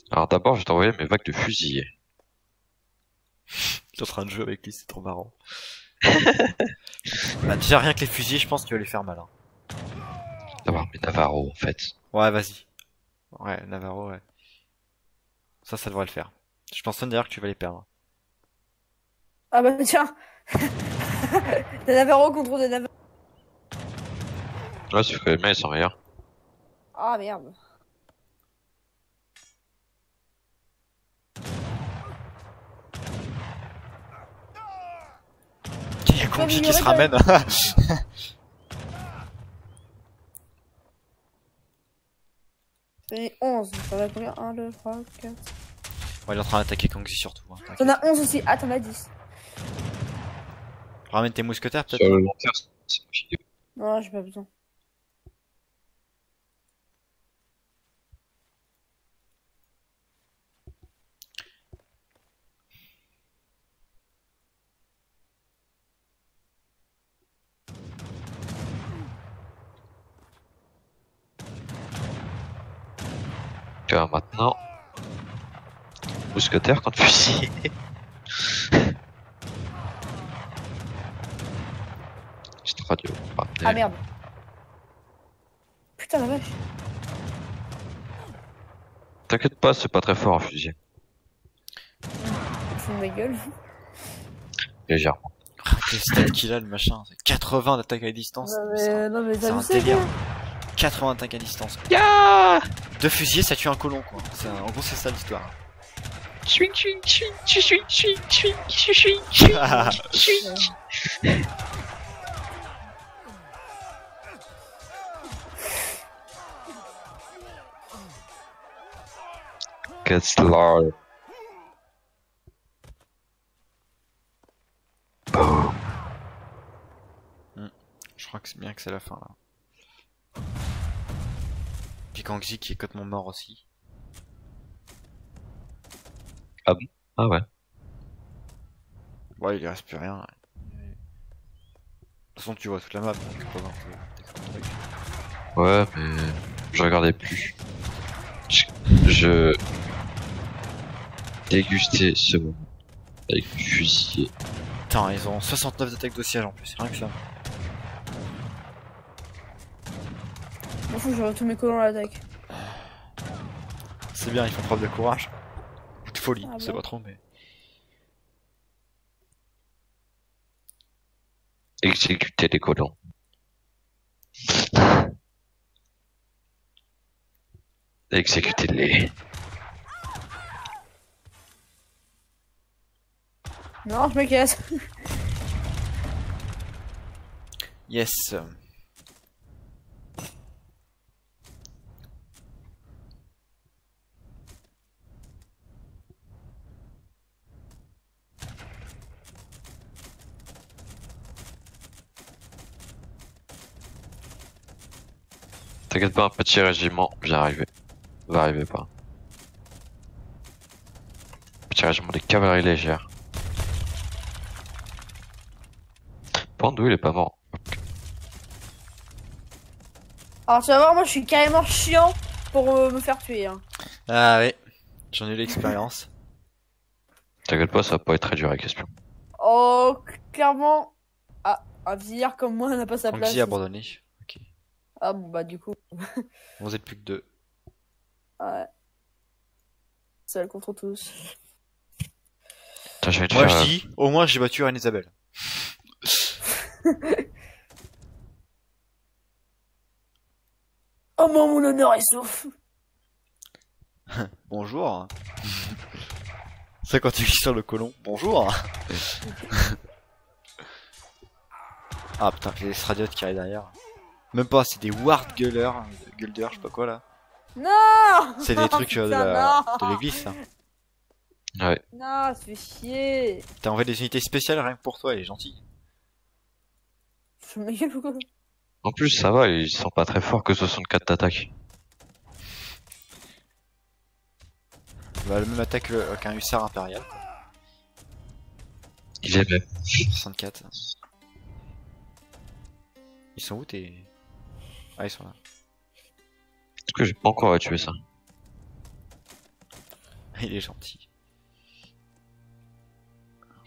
Alors d'abord, je vais t'envoyer mes vagues de fusillés.
T'es en train de jouer avec lui, c'est trop marrant. Bah, déjà, rien que les fusils, je pense qu'il va lui faire mal. Hein.
D'avoir mes Navarro en fait.
Ouais, vas-y. Ouais, Navarro, ouais. Ça devrait le faire. Je pense même d'ailleurs que tu vas les perdre.
Ah bah tiens. Des Navarro contre des Navarro.
Là, sauf que les mains, ils sont meilleurs.
Ah merde.
Il y a Kongji qui se ramène.
J'en ai 11. T'en as combien? 1, 2, 3, 4.
Ouais, il est en train d'attaquer Kongji surtout. Hein, t'inquiète.
T'en as 11 aussi. Ah, t'en as 10.
Ramène tes mousquetaires peut-être.
Sur le long terme, c'est moi qui
Non, j'ai pas besoin.
Tu vois, maintenant. Mousquetaire contre fusil. C'est radio.
Ah merde. Putain la vache.
T'inquiète pas, c'est pas très fort un fusil.
Il fout de ma gueule.
Légèrement.
Le stat qu'il a, le machin. C'est 80 d'attaque à distance.
Non mais
C'est
t'as
un
vu ça
délire.
quoi
80 d'attaque à distance.
Ya.
Deux fusillés, ça tue un colon quoi. En gros, c'est ça l'histoire.
Get slaughtered.
Je crois que c'est bien que c'est la fin là. Puis Kangji qui est complètement mort aussi.
Ah bon? Ah ouais.
Ouais, il lui reste plus rien. De toute façon, tu vois toute la map, donc pas besoin de t'écrire un truc.
Ouais, mais je regardais plus. Je dégustais ce moment avec du fusil.
Putain, ils ont 69 d'attaque de siège en plus, rien que ça.
M'en fous, j'aurai tous mes colons à l'attaque.
C'est bien, ils font preuve de courage. Ou de folie,
Ah
c'est
bon
pas trop, mais.
Exécuter les colons. Exécutez-les.
Non, je me casse.
Yes.
T'inquiète pas, un petit régiment, va arriver pas. Petit régiment de cavalerie légère. Pandou, il est pas mort.
Alors tu vas voir, moi je suis carrément chiant pour me faire tuer. Hein.
Ah oui, j'en ai eu l'expérience.
T'inquiète pas, ça va pas être très dur avec espion.
Oh, clairement. Ah, un vieillard comme moi n'a pas sa place.
Kangji abandonné. Ok.
Ah bon bah du coup.
Vous êtes plus que deux.
Ouais. Seul contre tous.
Attends, je vais te
Moi
faire,
je dis, au moins j'ai battu Reine Isabelle.
Oh mon honneur est sauf.
Bonjour. C'est quand tu cliques sur le colon. Bonjour. Ah putain, les Stradiot qui arrivent derrière. Même pas, c'est des Ward Guller, je sais pas quoi là.
Non.
C'est des trucs
Putain,
de l'église ça.
Ouais.
Non, ça fait chier.
T'as envoyé des unités spéciales rien que pour toi, elle est gentille.
Je me gueule ou quoi?
En plus, ça va, ils sont pas très forts que 64 d'attaque.
Bah, la même attaque qu'un hussard impérial. Quoi.
Il est même.
64. Ils sont où tes... Ah, ils sont là.
En tout cas, j'ai pas encore tué ça.
Il est gentil.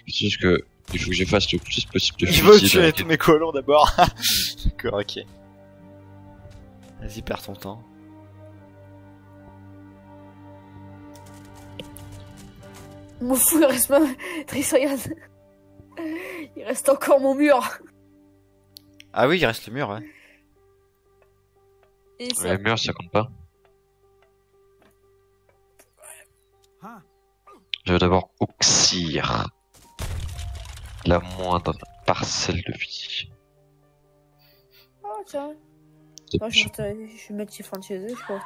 C'est juste que il faut que je fasse le plus possible de
Il veut
fusils
tuer
dans-
tous mes colons d'abord. D'accord, ok. Vas-y, perds ton temps.
Mon fou, il reste pas. Triss, regarde. Il reste encore mon mur.
Ah oui, il reste le mur, ouais.
Et ça.
Ouais, mur, ça compte pas.
Hein?
Je vais d'abord oxyre la moindre parcelle de vie.
Oh, tiens.
C'est
Moi, je vais mettre chez Francese, je crois.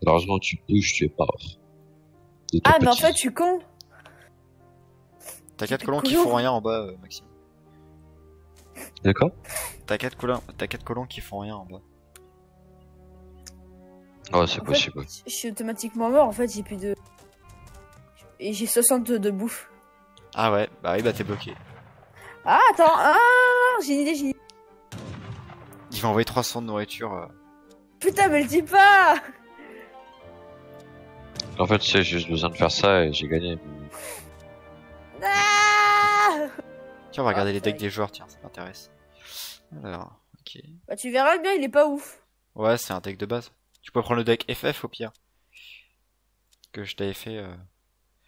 Malheureusement, tu bouges, tu es mort. De ton
Ah, mais en
petit-
fait, je suis con.
T'as 4 colons qui
colons.
font rien en bas, Maxime.
D'accord.
T'as 4 colons qui font rien en bas.
Oh, c'est
En
possible.
fait, je suis automatiquement mort. En fait, j'ai plus de. Et j'ai 60 de bouffe.
Ah ouais, bah oui, bah t'es bloqué.
Ah, attends. Ah, j'ai une idée, j'ai une idée.
Il va envoyer 300 de nourriture.
Putain, mais le dis pas.
En fait, tu sais, j'ai juste besoin de faire ça et j'ai gagné.
Ah.
Tiens, on va regarder
Ah,
les decks
ouais.
des joueurs, tiens, ça m'intéresse. Alors, ok.
Bah, tu verras bien, il est pas ouf.
Ouais, c'est un deck de base. Tu peux prendre le deck FF au pire. Que je t'avais fait.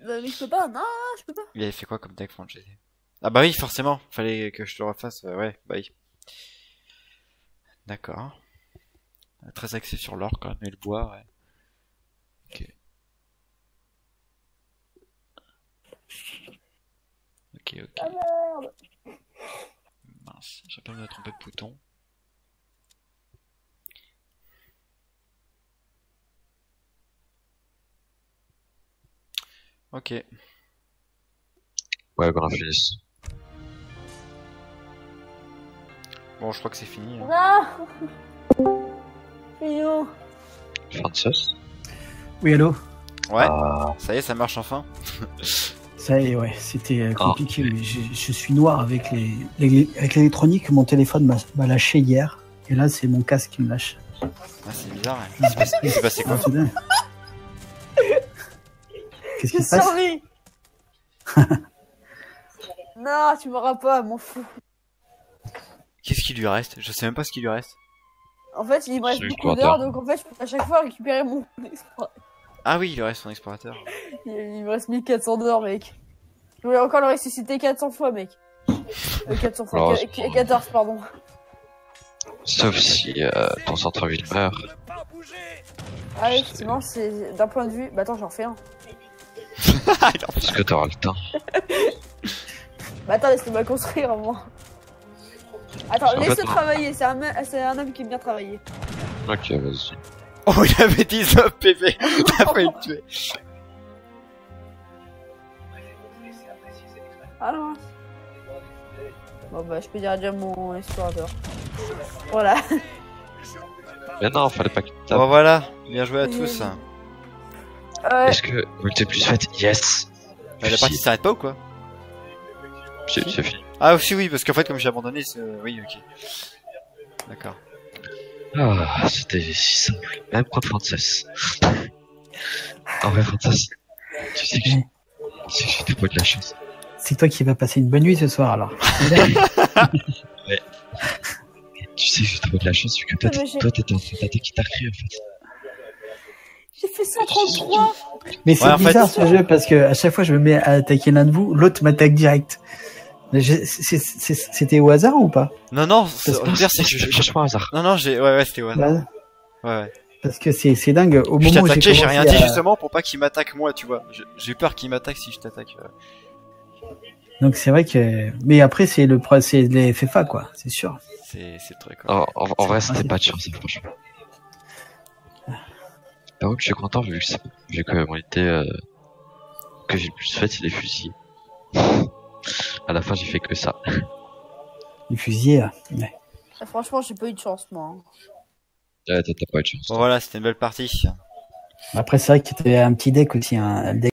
Mais je peux pas. Non, je peux pas.
Il avait fait quoi comme deck, Francese? Ah bah oui, forcément. Fallait que je te refasse. Ouais, bah oui. D'accord. Très axé sur l'or quand même, et le bois, ouais. Ok. Ok, ok.
Ah merde.
Mince, j'ai pas me tromper de bouton. Ok.
Ouais, qu'on en finisse.
Bon, je crois que c'est fini. Hein.
Non. Mignon.
Francis.
Oui, allô?
Ouais,
Ah,
ça y est, ça marche enfin.
Ça y est, ouais, c'était compliqué. Mais je suis noir avec avec l'électronique. Mon téléphone m'a lâché hier. Et là, c'est mon casque qui me lâche.
Ah, c'est bizarre. Hein. Il s'est passé quoi?
Ah, c'est dingue. Qu'est-ce qui
J'ai
se passe?
servi. Non, tu m'auras pas, mon fou.
Qu'est-ce qui lui reste? Je sais même pas ce qui lui reste.
En fait, il me reste
C'est
beaucoup
explorateur.
d'heures, donc en fait, je peux à chaque fois récupérer mon explorateur.
Ah oui, il lui reste son explorateur.
Il me reste 1400 d'heures, mec. Je voulais encore le ressusciter 400 fois, mec. 400 fois,
Oh,
14, pardon.
sauf si ton centre-ville meurt.
Ah oui, effectivement, c'est d'un point de vue... Bah attends, j'en refais un.
Est-ce que t'auras le temps?
Bah attends, laisse-le-moi construire, moi. Attends,
En
laisse-le
fait, non.
travailler, c'est un homme qui aime bien travailler.
Ok, vas-y.
Oh, il avait 19 PV. T'as failli le tuer.
Ah non. Bon bah, je peux dire adieu à mon explorateur. Voilà.
Mais non, fallait pas qu'il tape.
Bon voilà, bien joué à tous.
Ouais.
Est-ce que multi plus fait? Yes!
La partie s'arrête pas ou quoi?
C'est fini.
Ah aussi oui, parce qu'en fait comme j'ai abandonné, oui ok. D'accord.
Ah, c'était si simple. Même contre Francis. En vrai, Francis, tu sais que j'ai trop de la chance.
C'est toi qui vas passer une bonne nuit ce soir, alors.
Ouais. Tu sais que j'ai trop de la chance vu que toi,
Mais j'ai-
t'étais en train d'attaquer Darkrai en fait.
J'ai fait 133.
Mais c'est
Ouais, en fait-
bizarre ce jeu parce que à chaque fois je me mets à attaquer l'un de vous, l'autre m'attaque direct. Mais c'était au hasard ou pas?
Non non,
Parce
au pire c'est que
C'était franchement un hasard.
Non non, ouais c'était au hasard.
Là,
Ouais.
Parce que c'est dingue. Au
Je t'ai
moment où j'ai
attaqué, j'ai
commencé
rien dit
à-
justement pour pas qu'il m'attaque moi, tu vois. J'ai peur qu'il m'attaque si je t'attaque.
Donc c'est vrai que. Mais après c'est les FFA quoi, c'est sûr.
C'est le truc. Quoi.
En vrai, c'était pas de chance, hein, franchement. Par contre, je suis content vu que mon idée que j'ai le plus faite, c'est les fusils. À la fin, j'ai fait que ça.
Les fusillés. Ouais.
Franchement, j'ai pas eu de chance, moi. Hein.
Ouais, t'as pas eu de chance.
Bon voilà, c'était une belle partie.
Après, c'est vrai que c'était un petit deck aussi, un deck